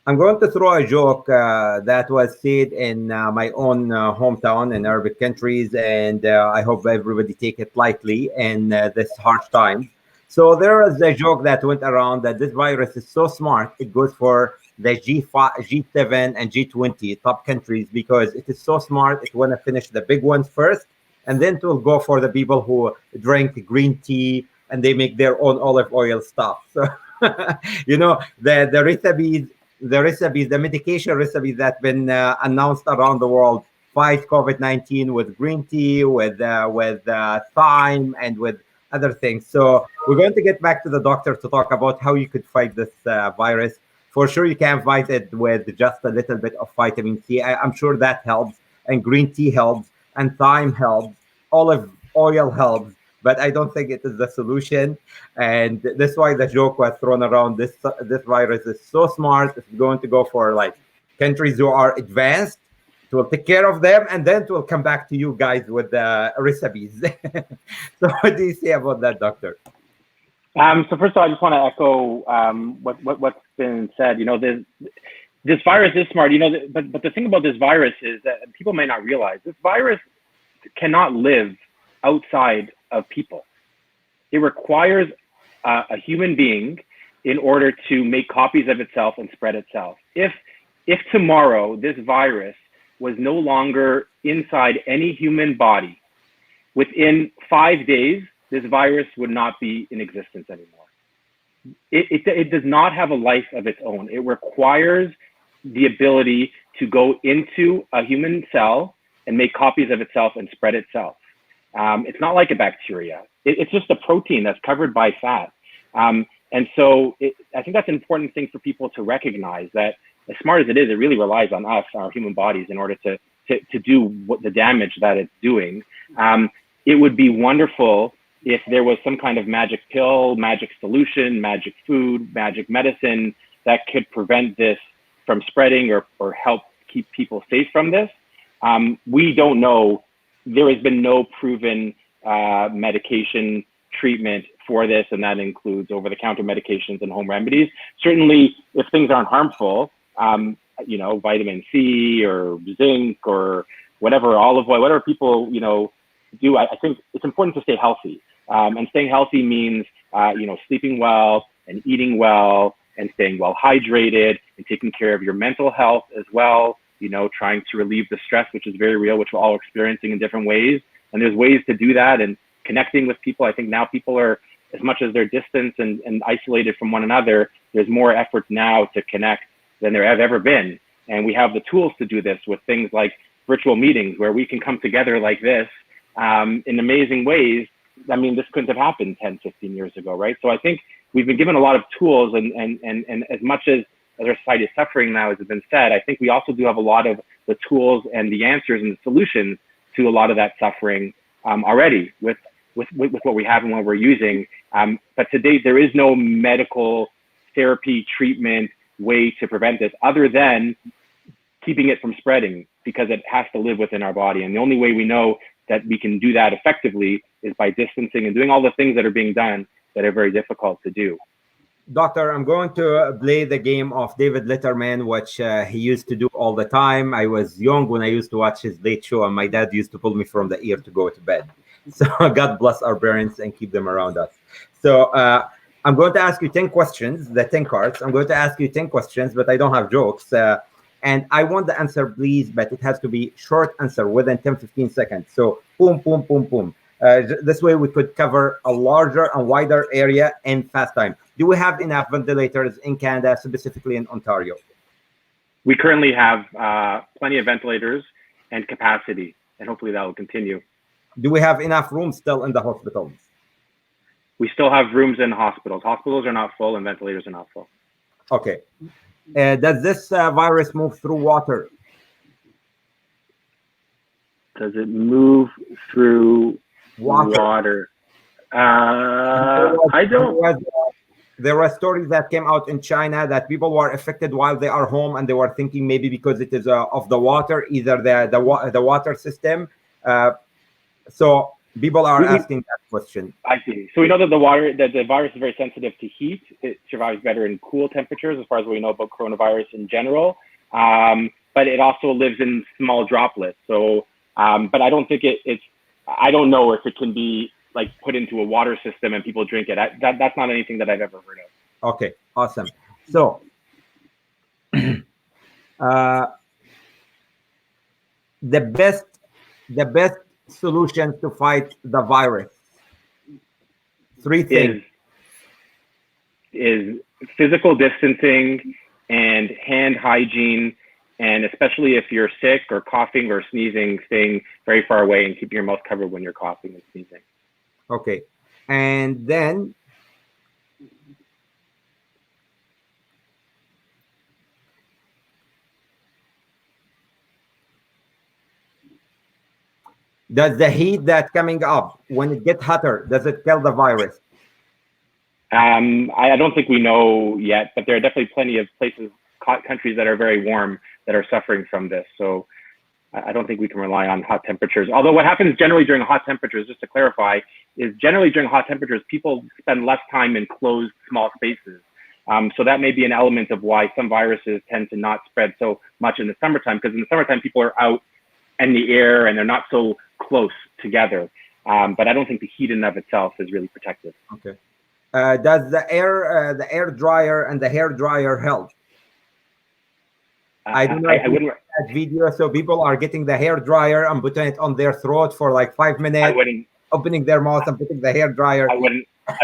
I'm going to throw a joke that was said in my own hometown in Arabic countries, and I hope everybody take it lightly in this harsh time. So there was a joke that went around that this virus is so smart, it goes for the G5, G7, and G20 top countries because it is so smart, it want to finish the big ones first, and then it will go for the people who drink green tea and they make their own olive oil stuff. So, you know, the medication recipes that been announced around the world fight COVID-19 with green tea, with thyme, and with other things. So we're going to get back to the doctor to talk about how you could fight this virus. For sure, you can fight it with just a little bit of vitamin C. I'm sure that helps, and green tea helps, and thyme helps, olive oil helps. But I don't think it is the solution, and that's why the joke was thrown around. This virus is so smart; it's going to go for like countries who are advanced. It will take care of them, and then it will come back to you guys with the recipes. So, what do you say about that, doctor? So first of all, I just want to echo what's been said. You know, this virus is smart. You know, but the thing about this virus is that people may not realize this virus cannot live outside of people. It requires a human being in order to make copies of itself and spread itself. If tomorrow this virus was no longer inside any human body, within 5 days, this virus would not be in existence anymore. It does not have a life of its own. It requires the ability to go into a human cell and make copies of itself and spread itself. It's not like a bacteria. It's just a protein that's covered by fat. And so I think that's an important thing for people to recognize, that as smart as it is, it really relies on us, our human bodies, in order to do what the damage that it's doing. It would be wonderful if there was some kind of magic pill, magic solution, magic food, magic medicine that could prevent this from spreading or help keep people safe from this. We don't know. There has been no proven medication treatment for this, and that includes over-the-counter medications and home remedies. Certainly, if things aren't harmful, you know, vitamin C or zinc or whatever, olive oil, whatever people, you know, do, I think it's important to stay healthy. And staying healthy means, you know, sleeping well and eating well and staying well hydrated and taking care of your mental health as well. You know, trying to relieve the stress, which is very real, which we're all experiencing in different ways. And there's ways to do that, and connecting with people. I think now people are, as much as they're distant and isolated from one another, there's more effort now to connect than there have ever been. And we have the tools to do this with things like virtual meetings, where we can come together like this in amazing ways. I mean, this couldn't have happened 10, 15 years ago, right? So I think we've been given a lot of tools, and as much as our society is suffering now, as has been said, I think we also do have a lot of the tools and the answers and the solutions to a lot of that suffering already with what we have and what we're using. But to date, there is no medical therapy treatment way to prevent this other than keeping it from spreading, because it has to live within our body. And the only way we know that we can do that effectively is by distancing and doing all the things that are being done that are very difficult to do. Doctor, I'm going to play the game of David Letterman, which he used to do all the time. I was young when I used to watch his late show, and my dad used to pull me from the ear to go to bed. So God bless our parents and keep them around us. So I'm going to ask you 10 questions, the 10 cards. I'm going to ask you 10 questions, but I don't have jokes. And I want the answer, please, but it has to be short answer within 10, 15 seconds. So boom, boom, boom, boom. This way we could cover a larger and wider area in fast time. Do we have enough ventilators in Canada, specifically in Ontario? We currently have plenty of ventilators and capacity, and hopefully that will continue. Do we have enough rooms still in the hospitals? We still have rooms in hospitals. Hospitals are not full and ventilators are not full. Okay. Does this virus move through water? Does it move through water? I don't. There were stories that came out in China that people were affected while they are home, and they were thinking maybe because it is of the water, either the water system. So People are asking that question. I see. So we know that the virus is very sensitive to heat. It survives better in cool temperatures, as far as we know about coronavirus in general. But it also lives in small droplets. So, but I don't think it's. I don't know if it can be like put into a water system and people drink it. That's not anything that I've ever heard of. Okay, awesome. So, the best solution to fight the virus. 3 things is physical distancing and hand hygiene, and especially if you're sick or coughing or sneezing, staying very far away and keeping your mouth covered when you're coughing and sneezing. Okay, and then does the heat that's coming up, when it gets hotter, does it kill the virus? I don't think we know yet, but there are definitely plenty of places, countries that are very warm that are suffering from this. So I don't think we can rely on hot temperatures. Although what happens generally during hot temperatures, just to clarify, is generally during hot temperatures, people spend less time in closed, small spaces. So that may be an element of why some viruses tend to not spread so much in the summertime, because in the summertime, people are out in the air and they're not so close together. But I don't think the heat in and of itself is really protective. Okay. Does the air dryer and the hair dryer help? I don't know. I wouldn't that video. So people are getting the hair dryer and putting it on their throat for like 5 minutes. I wouldn't. Opening their mouth and putting the hair dryer. I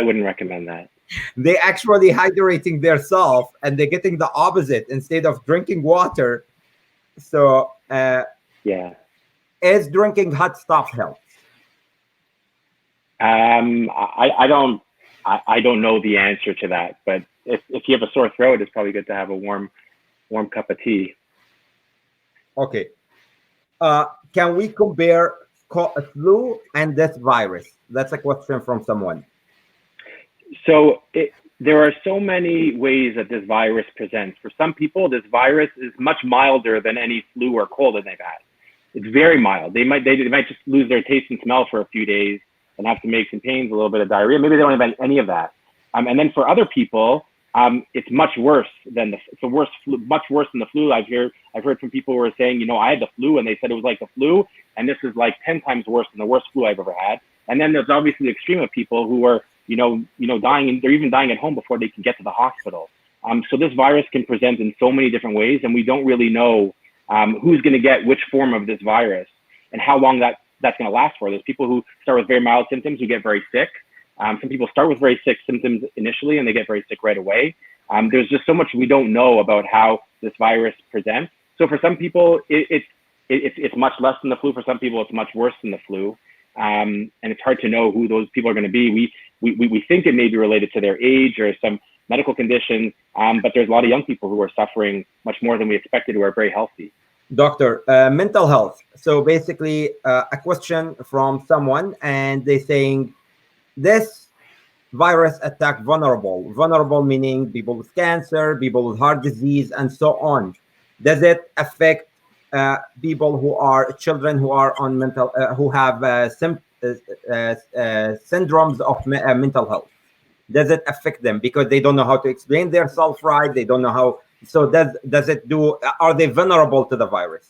wouldn't recommend that. They actually hydrating themselves and they're getting the opposite instead of drinking water. So yeah, is drinking hot stuff help? I don't know the answer to that, but if you have a sore throat, it's probably good to have a warm cup of tea. Okay. Can we compare flu and this virus? That's a question from someone. So there are so many ways that this virus presents. For some people, this virus is much milder than any flu or cold that they've had. It's very mild. They might just lose their taste and smell for a few days and have to make some pains, a little bit of diarrhea. Maybe they don't have any of that. And then for other people, it's much worse than much worse than the flu. I've heard from people who are saying, you know, I had the flu and they said it was like the flu, and this is like 10 times worse than the worst flu I've ever had. And then there's obviously the extreme of people who are, you know, dying, and they're even dying at home before they can get to the hospital. So this virus can present in so many different ways, and we don't really know who's going to get which form of this virus and how long that's going to last for. There's people who start with very mild symptoms who get very sick. Some people start with very sick symptoms initially and they get very sick right away. There's just so much we don't know about how this virus presents. So for some people, it's much less than the flu. For some people, it's much worse than the flu. And it's hard to know who those people are going to be. We think it may be related to their age or some medical condition, but there's a lot of young people who are suffering much more than we expected, who are very healthy. Doctor, mental health. So basically a question from someone, and they're saying this virus attack vulnerable meaning people with cancer, people with heart disease, and so on. Does it affect people who are children who are on mental who have syndromes of mental health? Does it affect them because they don't know how to explain themselves right? They don't know how. So does it do? Are they vulnerable to the virus?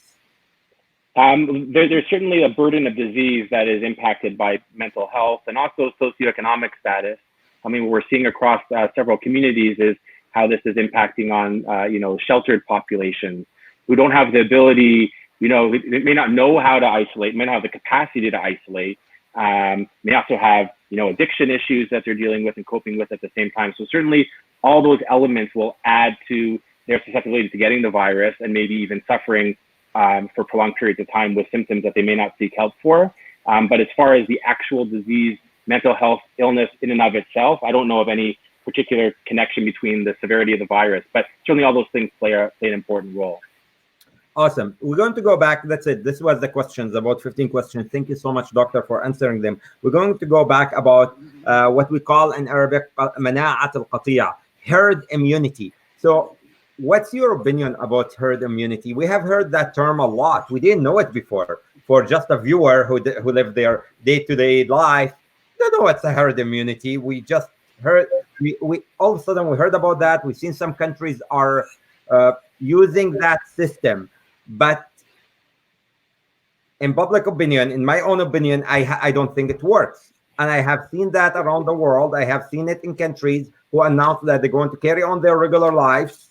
There's certainly a burden of disease that is impacted by mental health and also socioeconomic status. I mean, what we're seeing across several communities is how this is impacting on, you know, sheltered populations who don't have the ability, you know, they may not know how to isolate, may not have the capacity to isolate, may also have, you know, addiction issues that they're dealing with and coping with at the same time. So certainly all those elements will add to their susceptibility to getting the virus and maybe even suffering for prolonged periods of time with symptoms that they may not seek help for. But as far as the actual disease, mental health, illness in and of itself, I don't know of any particular connection between the severity of the virus, but certainly all those things play an important role. Awesome. We're going to go back. That's it. This was the questions, about 15 questions. Thank you so much, doctor, for answering them. We're going to go back about what we call in Arabic, مناعة القطيع, herd immunity. So what's your opinion about herd immunity? We have heard that term a lot. We didn't know it before. for just a viewer who live their day-to-day life, don't know what's a herd immunity. We just heard, we all of a sudden we heard about that. We've seen some countries are using that system, but in public opinion, in my own opinion, I don't think it works. And I have seen that around the world. I have seen it in countries who announce that they're going to carry on their regular lives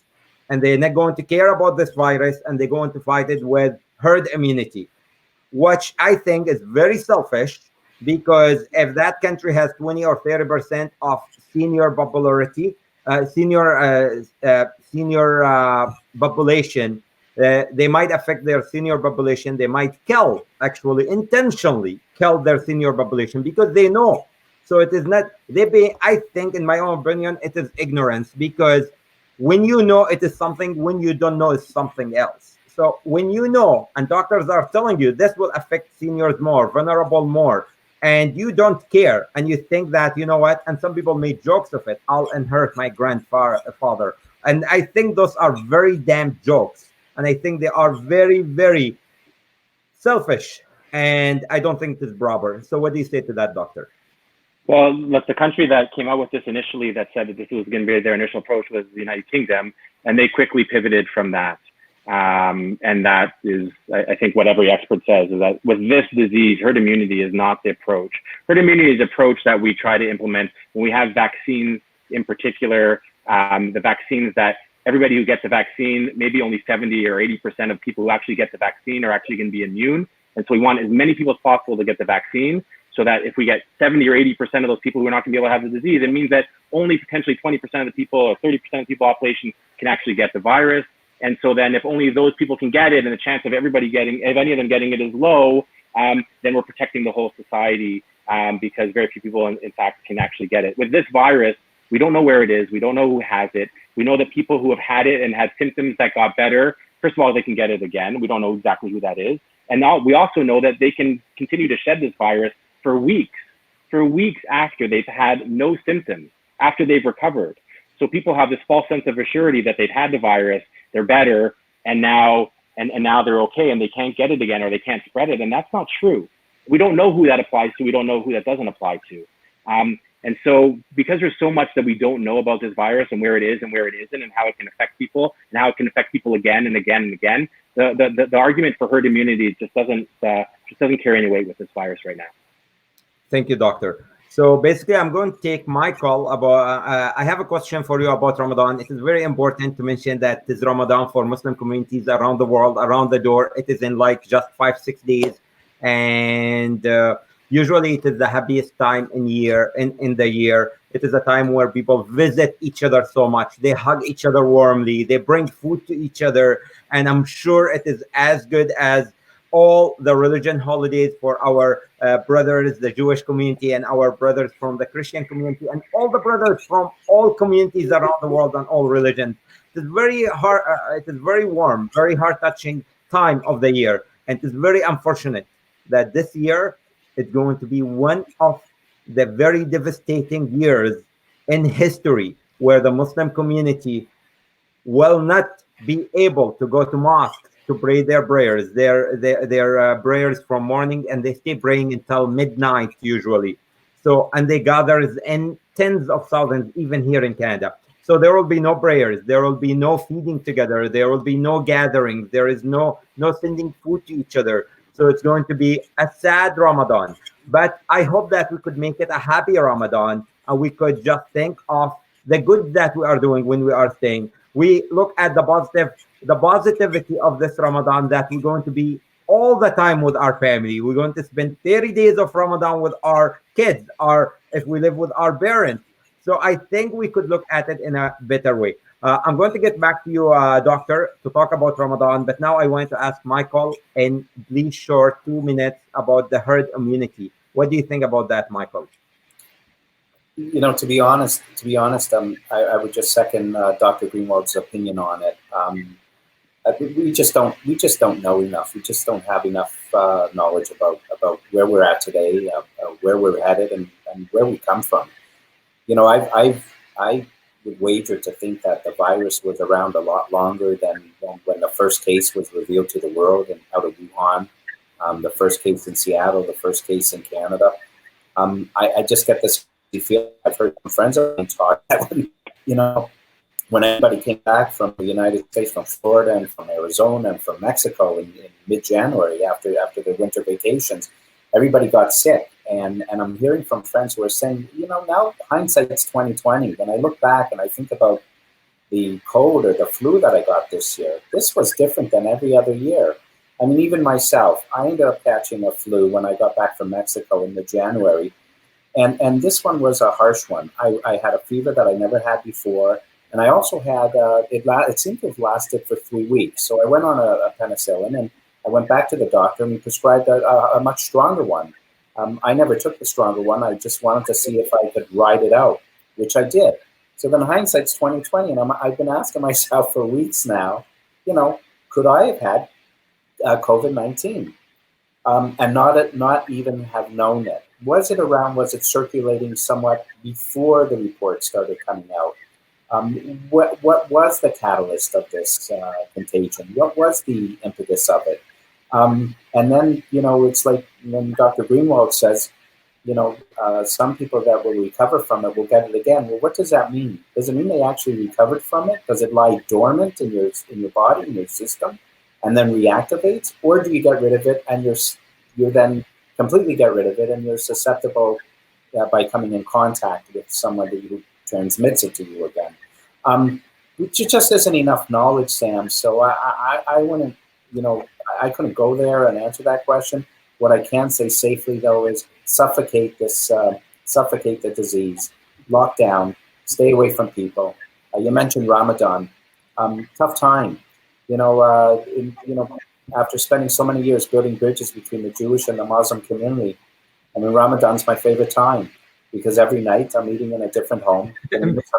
and they're not going to care about this virus and they're going to fight it with herd immunity, which I think is very selfish, because if that country has 20 or 30% of senior popularity, senior population, they might affect their senior population. They might actually intentionally kill their senior population because they know. So it is not, I think, in my own opinion, it is ignorance, because when you know it is something, when you don't know it's something else. So when you know, and doctors are telling you this will affect seniors more, vulnerable more, and you don't care, and you think that, you know what, and some people make jokes of it, I'll inherit my grandfather. And I think those are very damn jokes. And I think they are very, very selfish. And I don't think this is proper. So what do you say to that, doctor? Well, look, the country that came out with this initially, that said that this was going to be their initial approach, was the United Kingdom, and they quickly pivoted from that. And that is, I think, what every expert says, is that with this disease, herd immunity is not the approach. Herd immunity is the approach that we try to implement when we have vaccines in particular, the vaccines that everybody who gets a vaccine, maybe only 70 or 80% of people who actually get the vaccine are actually going to be immune. And so we want as many people as possible to get the vaccine, so that if we get 70 or 80% of those people who are not going to be able to have the disease, it means that only potentially 20% of the people or 30% of the people population can actually get the virus. And so then if only those people can get it, and the chance of everybody getting, if any of them getting it, is low, then we're protecting the whole society, because very few people, in fact, can actually get it. With this virus, we don't know where it is. We don't know who has it. We know that people who have had it and had symptoms that got better, first of all, they can get it again. We don't know exactly who that is. And now we also know that they can continue to shed this virus for weeks after they've had no symptoms, after they've recovered. So people have this false sense of assurity that they've had the virus, they're better, and now they're okay, and they can't get it again, or they can't spread it. And that's not true. We don't know who that applies to. We don't know who that doesn't apply to. And so because there's so much that we don't know about this virus, and where it is and where it isn't, and how it can affect people, and how it can affect people again and again and again, the argument for herd immunity just doesn't carry any weight with this virus right now. Thank you, doctor. So basically, I'm going to take my call about, I have a question for you about Ramadan. It is very important to mention that this Ramadan for Muslim communities around the world, around the door, it is in like just 5-6 days. And usually it is the happiest time in the year. It is a time where people visit each other so much. They hug each other warmly. They bring food to each other. And I'm sure it is as good as all the religion holidays for our brothers, the Jewish community, and our brothers from the Christian community, and all the brothers from all communities around the world and all religions. It is very hard. It is very warm, very heart-touching time of the year, and it is very unfortunate that this year is going to be one of the very devastating years in history, where the Muslim community will not be able to go to mosques to pray their prayers, their prayers from morning, and they stay praying until midnight usually. So, and they gather in tens of thousands, even here in Canada. So there will be no prayers, there will be no feeding together, there will be no gatherings, there is no sending food to each other. So it's going to be a sad Ramadan. But I hope that we could make it a happy Ramadan, and we could just think of the good that we are doing when we are staying. We look at the positivity of this Ramadan, that we're going to be all the time with our family. We're going to spend 30 days of Ramadan with our kids, or if we live with our parents. So I think we could look at it in a better way. I'm going to get back to you, doctor, to talk about Ramadan, but now I want to ask Michael in please short 2 minutes about the herd immunity. What do you think about that, Michael? You know, to be honest, I would just second Dr. Greenwald's opinion on it. We just don't know enough. We just don't have enough knowledge about where we're at today, where we're headed, and where we come from. You know, I would wager to think that the virus was around a lot longer than when the first case was revealed to the world and out of Wuhan. the first case in Seattle, the first case in Canada. I just get this feel. I've heard from friends of mine talk that when anybody came back from the United States, from Florida and from Arizona and from Mexico in mid-January after their winter vacations, everybody got sick. And I'm hearing from friends who are saying, now hindsight's 2020. When I look back and I think about the cold or the flu that I got this year, this was different than every other year. I mean, even myself, I ended up catching a flu when I got back from Mexico in mid-January. And this one was a harsh one. I had a fever that I never had before. And I also had, it seemed to have lasted for 3 weeks. So I went on a penicillin, and I went back to the doctor, and he prescribed a much stronger one. I never took the stronger one. I just wanted to see if I could ride it out, which I did. So then hindsight's 2020, and I've been asking myself for weeks now, could I have had COVID-19 and not even have known it? Was it circulating somewhat before the report started coming out? What was the catalyst of this contagion? What was the impetus of it? And then, it's like when Dr. Greenwald says, some people that will recover from it will get it again. Well, what does that mean? Does it mean they actually recovered from it? Does it lie dormant in your body, in your system, and then reactivates? Or do you get rid of it and you're then completely get rid of it and you're susceptible by coming in contact with somebody who transmits it to you again? Which just isn't enough knowledge, Sam. So I wouldn't, I couldn't go there and answer that question. What I can say safely, though, is suffocate the disease, lock down, stay away from people. You mentioned Ramadan, tough time. After spending so many years building bridges between the Jewish and the Muslim community, I mean, Ramadan's my favorite time because every night I'm eating in a different home.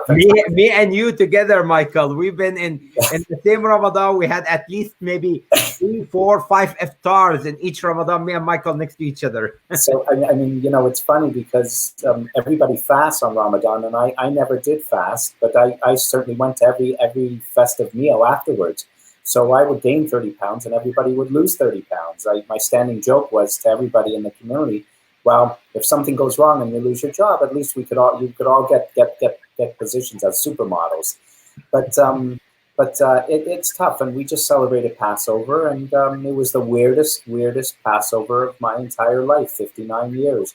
Me and you together, Michael. We've been in the same Ramadan. We had at least maybe 3, 4, 5 iftars in each Ramadan. Me and Michael next to each other. So I mean, it's funny because everybody fasts on Ramadan, and I never did fast, but I certainly went to every festive meal afterwards. So I would gain 30 pounds, and everybody would lose 30 pounds. My standing joke was to everybody in the community, well, if something goes wrong and you lose your job, at least you could all get positions as supermodels. But it's tough, and we just celebrated Passover, and it was the weirdest Passover of my entire life, 59 years.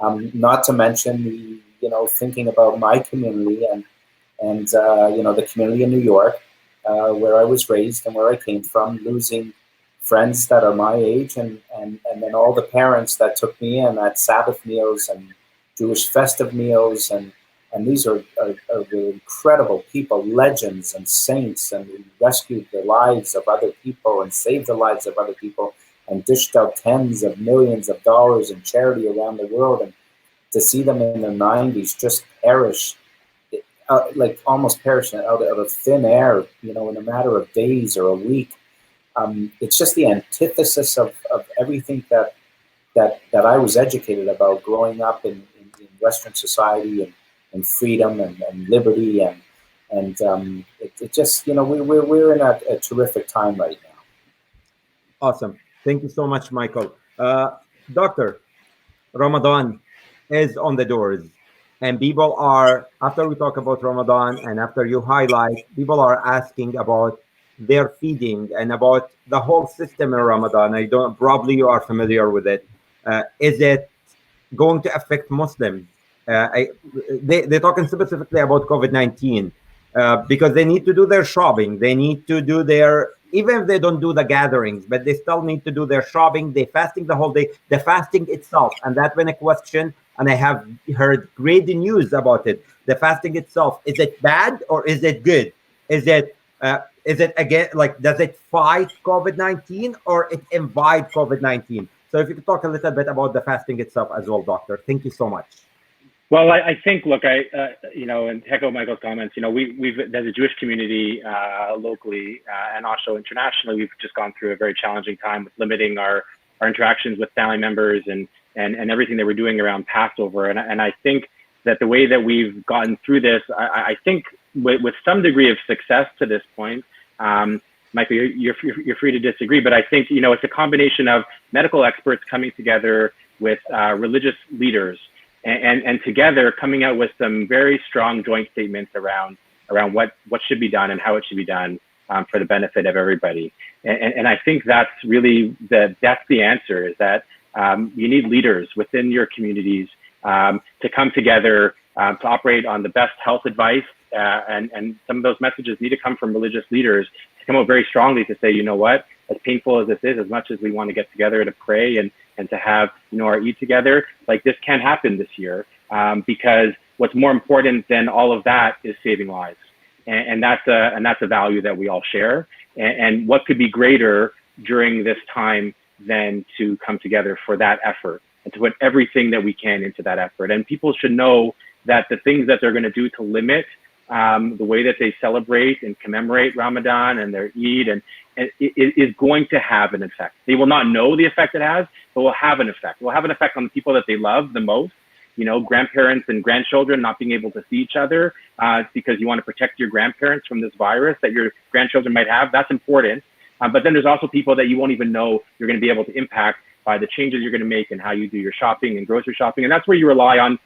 Not to mention thinking about my community and the community in New York, where I was raised and where I came from, losing friends that are my age, and then all the parents that took me in at Sabbath meals and Jewish festive meals, and these are incredible people, legends and saints, and who rescued the lives of other people and saved the lives of other people and dished out tens of millions of dollars in charity around the world, and to see them in their 90s just perish, like almost perishing out of thin air, in a matter of days or a week. It's just the antithesis of everything that I was educated about growing up in Western society and freedom and liberty and it just we're in a terrific time right now. Awesome, thank you so much, Michael. Doctor, Ramadan is on the doors, and people are, after we talk about Ramadan and after you highlight, people are asking about their feeding and about the whole system in Ramadan. Probably you are familiar with it. Is it going to affect Muslims? They're talking specifically about COVID-19 because they need to do their shopping. They need to do even if they don't do the gatherings, but they still need to do their shopping. They're fasting the whole day. The fasting itself, and that's been a question, and I have heard great news about it. The fasting itself, is it bad or is it good? Is it again, like, does it fight COVID-19 or it invite COVID-19? So if you could talk a little bit about the fasting itself as well, Doctor. Thank you so much. Well, I think, look, and echo Michael's comments, we've, as a Jewish community locally and also internationally, we've just gone through a very challenging time with limiting our interactions with family members and everything that we're doing around Passover. And I think that the way that we've gotten through this, I think with some degree of success to this point, Michael, you're free to disagree, but I think, you know, it's a combination of medical experts coming together with religious leaders and together coming out with some very strong joint statements around what should be done and how it should be done for the benefit of everybody. And I think that's really that's the answer, is that you need leaders within your communities to come together to operate on the best health advice, and some of those messages need to come from religious leaders to come out very strongly to say, you know what, as painful as this is, as much as we want to get together to pray and to have, you know, our Eid together, like, this can't happen this year, because what's more important than all of that is saving lives, and that's a value that we all share. And what could be greater during this time than to come together for that effort and to put everything that we can into that effort. And people should know that the things that they're going to do to limit the way that they celebrate and commemorate Ramadan and their Eid and is going to have an effect. They will not know the effect it has, but will have an effect. It will have an effect on the people that they love the most. You know, grandparents and grandchildren not being able to see each other because you want to protect your grandparents from this virus that your grandchildren might have. That's important. But then there's also people that you won't even know you're going to be able to impact by the changes you're going to make and how you do your shopping and grocery shopping. And that's where you rely on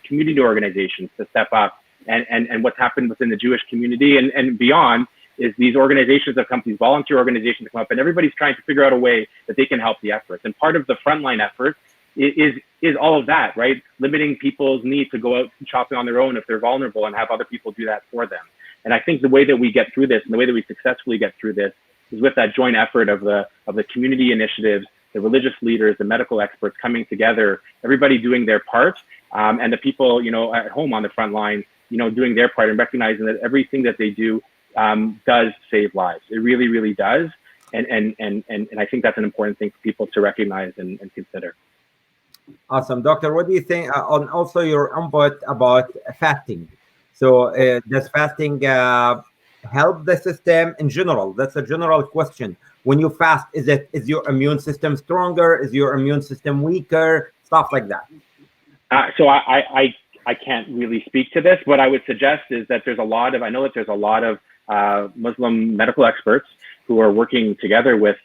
community organizations to step up. And what's happened within the Jewish community and beyond is these organizations have come, these volunteer organizations have come up, and everybody's trying to figure out a way that they can help the efforts. And part of the frontline effort is all of that, right? Limiting people's need to go out shopping on their own if they're vulnerable and have other people do that for them. And I think the way that we get through this and the way that we successfully get through this is with that joint effort of the community initiatives, the religious leaders, the medical experts coming together, everybody doing their part, and the people, you know, at home on the front line, you know, doing their part and recognizing that everything that they do does save lives. It really, really does. And I think that's an important thing for people to recognize and consider. Awesome. Doctor, what do you think on also your input about fasting? So does fasting help the system in general? That's a general question. When you fast, is your immune system stronger? Is your immune system weaker? Stuff like that. So I can't really speak to this. What I would suggest is that I know that there's a lot of Muslim medical experts who are working together with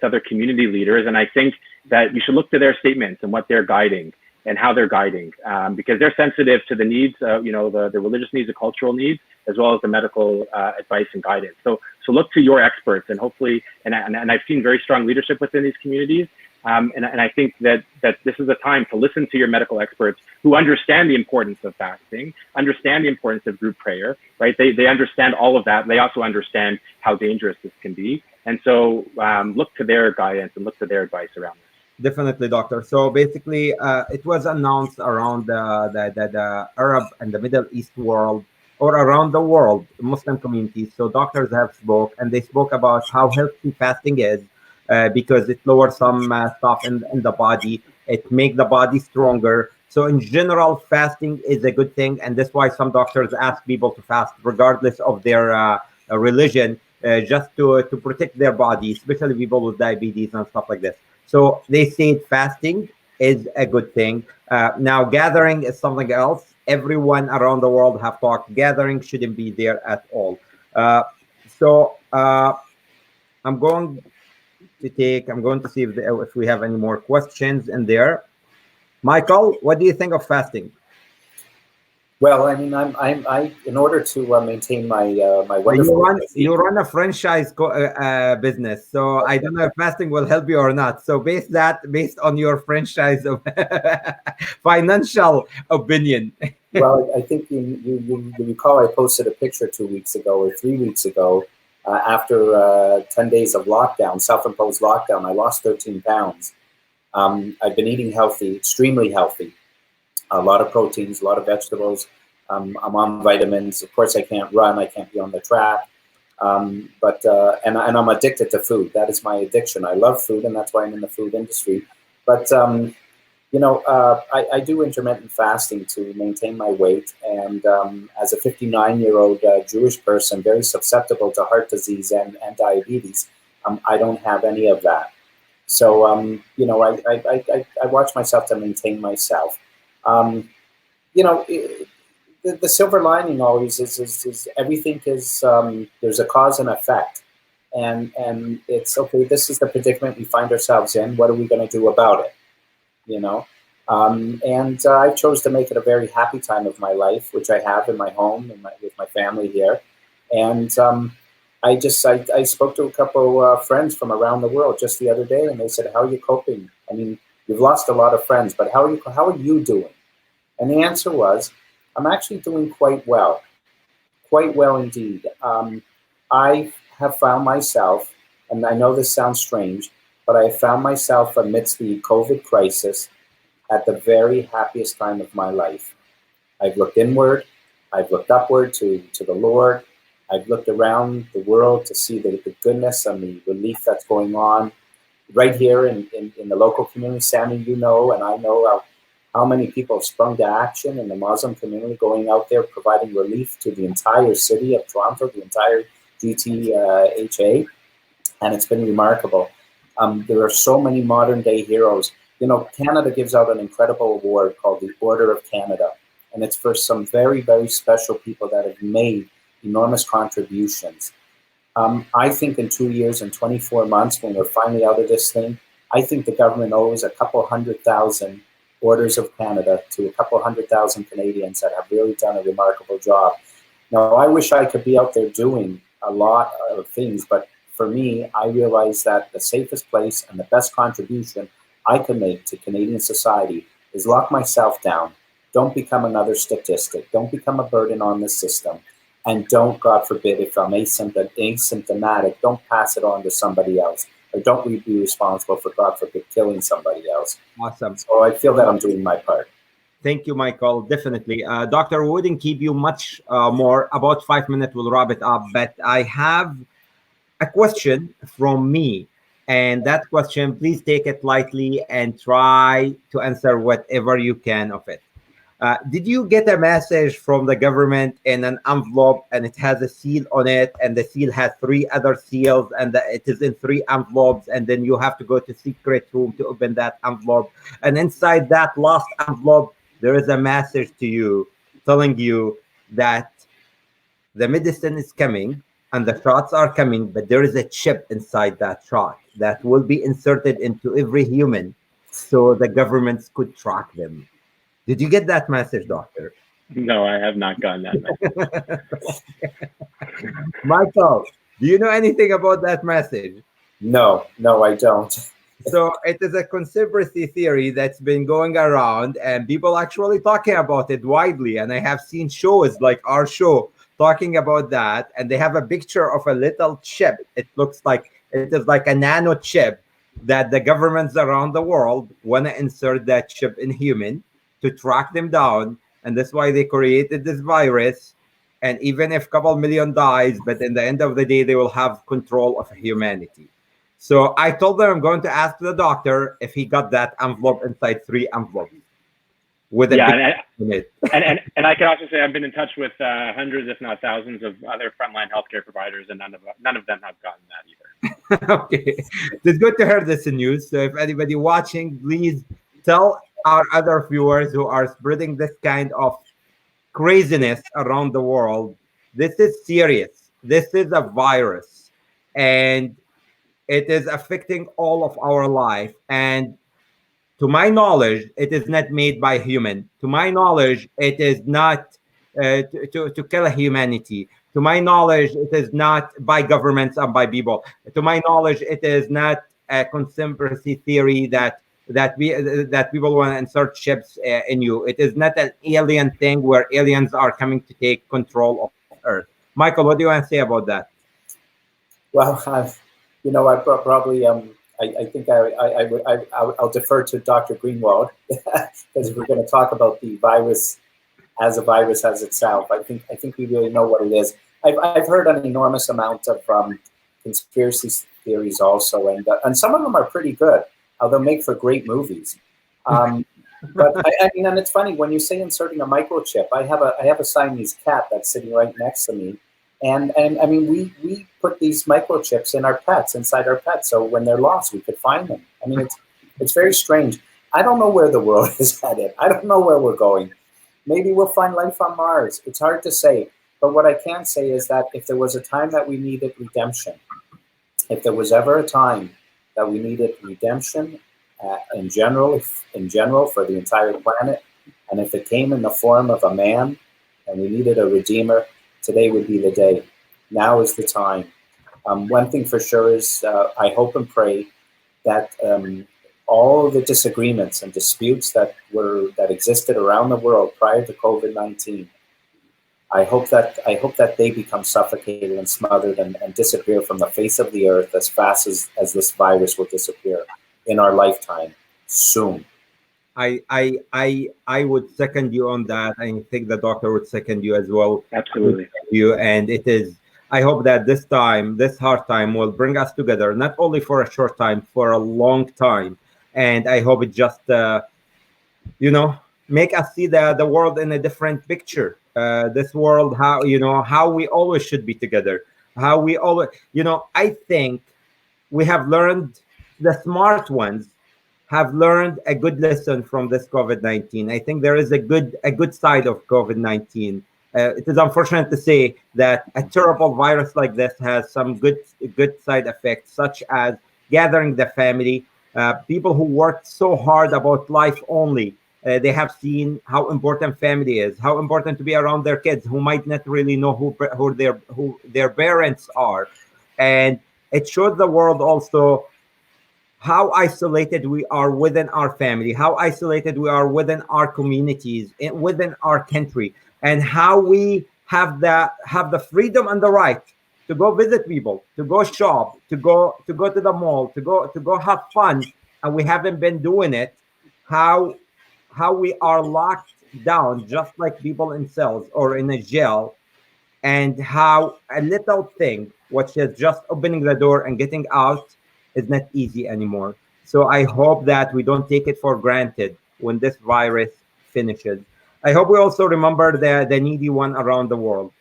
other community leaders. And I think that you should look to their statements and what they're guiding and how they're guiding, because they're sensitive to the needs, you know, the religious needs, the cultural needs, as well as the medical advice and guidance. So look to your experts, and hopefully, and I've seen very strong leadership within these communities. And I think that this is a time to listen to your medical experts who understand the importance of fasting, understand the importance of group prayer, right? They understand all of that. They also understand how dangerous this can be. And so look to their guidance and look to their advice around this. Definitely, doctor. So basically, it was announced around the Arab and the Middle East world, or around the world, Muslim communities. So doctors have spoke, and they spoke about how healthy fasting is, because it lowers some stuff in the body. It makes the body stronger. So in general, fasting is a good thing, and that's why some doctors ask people to fast regardless of their religion, just to protect their body, especially people with diabetes and stuff like this. So they say fasting is a good thing. Now, gathering is something else. Everyone around the world have talked. Gathering shouldn't be there at all. So I'm going to see if we have any more questions in there. Michael, what do you think of fasting? Well, I mean, I in order to maintain my my wonderful. You run a franchise business, so I don't know if fasting will help you or not. So based on your franchise of financial opinion. Well, I think you recall I posted a picture 2 weeks ago or 3 weeks ago. After 10 days of lockdown, self-imposed lockdown, I lost 13 pounds. I've been eating healthy, extremely healthy. A lot of proteins, a lot of vegetables. I'm on vitamins. Of course, I can't run. I can't be on the track. But I'm addicted to food. That is my addiction. I love food, and that's why I'm in the food industry. But you know, I do intermittent fasting to maintain my weight. And as a 59-year-old Jewish person, very susceptible to heart disease and diabetes, I don't have any of that. So you know, I watch myself to maintain myself. You know, the silver lining always is everything is there's a cause and effect. and it's okay. This is the predicament we find ourselves in. What are we going to do about it? You know, and I chose to make it a very happy time of my life, which I have in my home and with my family here. And I spoke to a couple friends from around the world just the other day, and they said, "How are you coping? I mean, you've lost a lot of friends, but how are you doing?" And the answer was, "I'm actually doing quite well indeed." I have found myself, and I know this sounds strange, but I found myself amidst the COVID crisis at the very happiest time of my life. I've looked inward, I've looked upward to the Lord, I've looked around the world to see the goodness and the relief that's going on right here in the local community. Sammy, you know, and I know how many people have sprung to action in the Muslim community, going out there providing relief to the entire city of Toronto, the entire GTHA, and it's been remarkable. There are so many modern day heroes. You know, Canada gives out an incredible award called the Order of Canada, and it's for some very, very special people that have made enormous contributions. I think in 2 years and 24 months, when we're finally out of this thing, I think the government owes a couple 100,000 Orders of Canada to a couple 100,000 Canadians that have really done a remarkable job. Now, I wish I could be out there doing a lot of things, but for me, I realize that the safest place and the best contribution I can make to Canadian society is lock myself down. Don't become another statistic. Don't become a burden on the system. And don't, God forbid, if I'm asymptomatic, don't pass it on to somebody else. Or don't be responsible for, God forbid, killing somebody else. Awesome. So I feel that I'm doing my part. Thank you, Michael. Definitely. Doctor, we wouldn't keep you much more. About 5 minutes, we'll wrap it up. But I have a question from me. And that question, please take it lightly and try to answer whatever you can of it. Did you get a message from the government in an envelope and it has a seal on it, and the seal has 3 other seals, and it is in 3 envelopes, and then you have to go to secret room to open that envelope, and inside that last envelope there is a message to you telling you that the medicine is coming and the shots are coming, but there is a chip inside that shot that will be inserted into every human so the governments could track them? Did you get that message, doctor? No, I have not gotten that message. Michael, do you know anything about that message? No, I don't. So it is a conspiracy theory that's been going around, and people actually talking about it widely. And I have seen shows like our show talking about that, and they have a picture of a little chip. It looks like it is like a nano chip that the governments around the world want to insert that chip in human to track them down, and that's why they created this virus. And even if a couple million dies, but in the end of the day, they will have control of humanity. So I told them I'm going to ask the doctor if he got that envelope inside 3 envelopes with a big in it. And I can also say I've been in touch with hundreds, if not thousands, of other frontline healthcare providers, and none of them have gotten that either. Okay, it's good to hear this news. So if anybody watching, please tell our other viewers who are spreading this kind of craziness around the world, this is serious. This is a virus, and it is affecting all of our life. And to my knowledge, it is not made by human. To my knowledge, it is not to kill humanity. To my knowledge, it is not by governments and by people. To my knowledge, it is not a conspiracy theory that people want to insert chips in you. It is not an alien thing where aliens are coming to take control of Earth. Michael, what do you want to say about that? Well, you know, I probably I think I'll defer to Dr. Greenwald because if we're going to talk about the virus as itself, I think we really know what it is. I've heard an enormous amount of conspiracy theories also, and some of them are pretty good. They'll make for great movies. But I mean, and it's funny when you say inserting a microchip. I have a Siamese cat that's sitting right next to me, and I mean, we put these microchips in our pets, inside our pets, so when they're lost, we could find them. I mean, it's very strange. I don't know where the world is headed. I don't know where we're going. Maybe we'll find life on Mars. It's hard to say. But what I can say is that if there was a time that we needed redemption, if there was ever a time that we needed redemption in general for the entire planet, and if it came in the form of a man and we needed a redeemer, today would be the day. Now is the time. One thing for sure is I hope and pray that all the disagreements and disputes that existed around the world prior to COVID-19, I hope that they become suffocated and smothered and disappear from the face of the earth as fast as this virus will disappear in our lifetime soon. I would second you on that. I think the doctor would second you as well. Absolutely. And it is, I hope that this hard time will bring us together, not only for a short time, for a long time. And I hope it just, make us see the world in a different picture. This world, how we always should be together. How we always, I think we have learned, the smart ones have learned a good lesson from this COVID-19. I think there is a good side of COVID-19. It is unfortunate to say that a terrible virus like this has some good side effects, such as gathering the family. People who worked so hard about life only, they have seen how important family is, how important to be around their kids who might not really know who their parents are, and it shows the world also how isolated we are within our family, how isolated we are within our communities, within our country, and how we have the freedom and the right to go visit people, to go shop, to go to the mall, to go have fun, and we haven't been doing it. How we are locked down just like people in cells or in a jail, and how a little thing, which is just opening the door and getting out, is not easy anymore. So I hope that we don't take it for granted when this virus finishes. I hope we also remember the needy one around the world,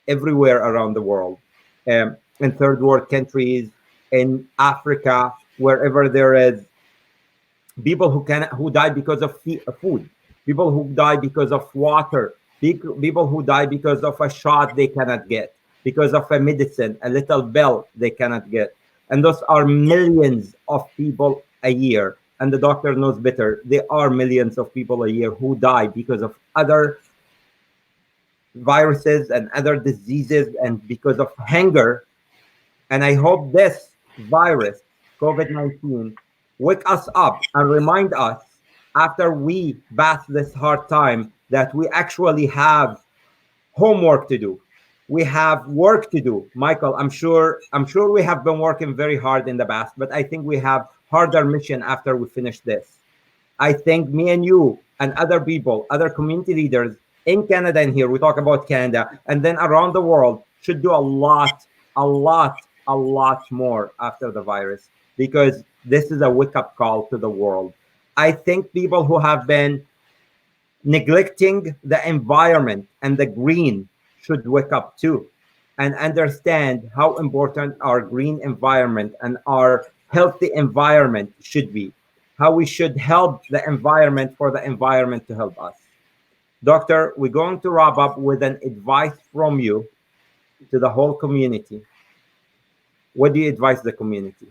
everywhere around the world, in third world countries, in Africa, wherever there is people who die because of food, people who die because of water, people who die because of a shot they cannot get, because of a medicine, a little pill they cannot get. And those are millions of people a year. And the doctor knows better. There are millions of people a year who die because of other viruses and other diseases and because of hunger. And I hope this virus, COVID-19, wake us up and remind us, after we pass this hard time, that we actually have homework to do. We have work to do. Michael, I'm sure we have been working very hard in the past, but I think we have harder mission after we finish this. I think me and you and other people, other community leaders in Canada and here, we talk about Canada, and then around the world should do a lot more after the virus, because this is a wake-up call to the world. I think people who have been neglecting the environment and the green should wake up too and understand how important our green environment and our healthy environment should be, how we should help the environment for the environment to help us. Doctor, we're going to wrap up with an advice from you to the whole community. What do you advise the community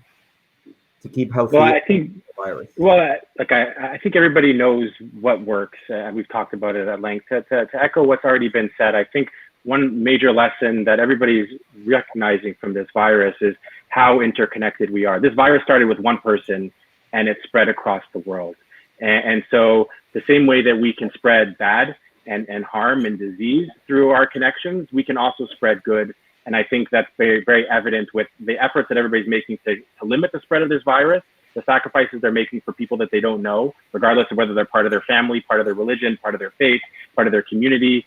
to keep healthy? Well, I think I think everybody knows what works. We've talked about it at length. To echo what's already been said, I think one major lesson that everybody's recognizing from this virus is how interconnected we are. This virus started with one person and it spread across the world. And so the same way that we can spread bad and harm and disease through our connections, we can also spread good. And I think that's very, very evident with the efforts that everybody's making to limit the spread of this virus, the sacrifices they're making for people that they don't know, regardless of whether they're part of their family, part of their religion, part of their faith, part of their community,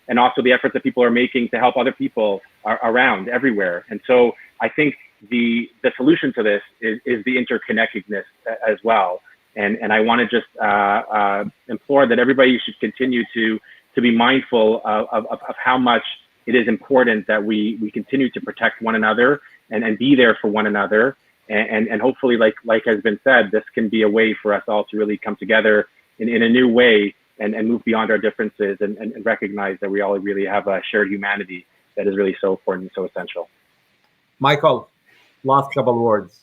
and also the efforts that people are making to help other people around everywhere. And so I think the solution to this is the interconnectedness as well. And I want to just implore that everybody should continue to be mindful of how much it is important that we continue to protect one another and be there for one another. And hopefully, like has been said, this can be a way for us all to really come together in a new way and move beyond our differences and recognize that we all really have a shared humanity that is really so important and so essential. Michael, last couple words.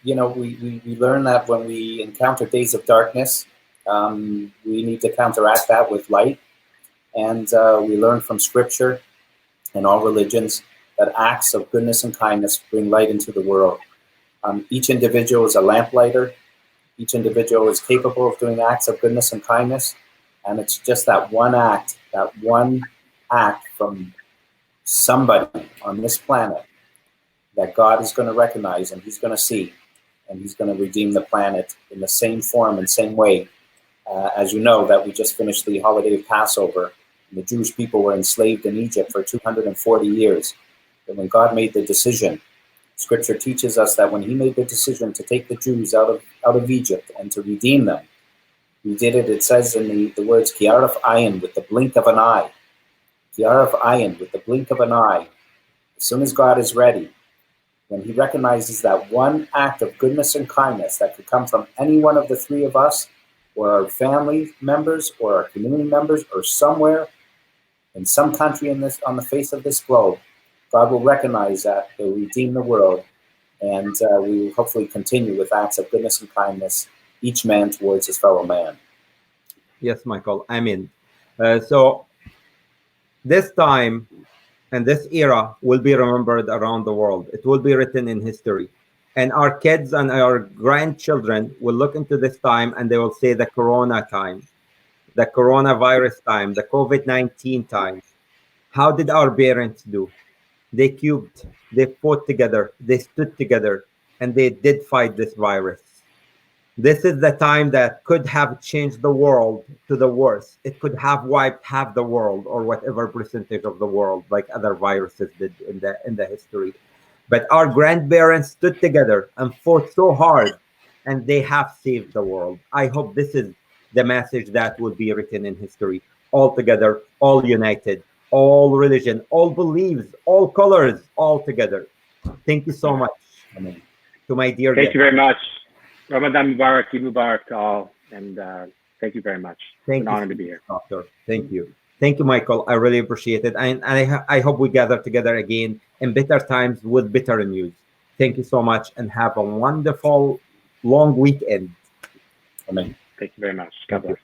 You know, we learn that when we encounter days of darkness, we need to counteract that with light. And we learn from Scripture and all religions that acts of goodness and kindness bring light into the world. Each individual is a lamplighter. Each individual is capable of doing acts of goodness and kindness. And it's just that one act from somebody on this planet that God is going to recognize and he's going to see. And he's going to redeem the planet in the same form and same way. As you know, that we just finished the holiday of Passover. And the Jewish people were enslaved in Egypt for 240 years. And when God made the decision, Scripture teaches us that when he made the decision to take the Jews out of Egypt and to redeem them, he did it, it says in the words, Kiaraf ayin, with the blink of an eye. Kiaraf ayin, with the blink of an eye. As soon as God is ready, when he recognizes that one act of goodness and kindness that could come from any one of the three of us, or our family members, or our community members, or somewhere in some country on the face of this globe, God will recognize that, he'll redeem the world, and we will hopefully continue with acts of goodness and kindness, each man towards his fellow man. Yes, Michael, Amen. So this time and this era will be remembered around the world. It will be written in history. And our kids and our grandchildren will look into this time and they will say the Corona time, the coronavirus time, the COVID-19 time. How did our parents do? They cubed, they fought together, they stood together, and they did fight this virus. This is the time that could have changed the world to the worse. It could have wiped half the world or whatever percentage of the world, like other viruses did in the history. But our grandparents stood together and fought so hard, and they have saved the world. I hope this is the message that will be written in history. All together, all united, all religion, all beliefs, all colors, all together. Thank you so much. Amen. To my dear Thank guest. you very much. Ramadan Mubarak, Eid Mubarak to all, and thank you very much. Thank it's an you, honor to be here. Doctor. Thank you. Thank you, Michael. I really appreciate it. And I hope we gather together again in better times with better news. Thank you so much and have a wonderful long weekend. Amen. Thank you very much. God bless.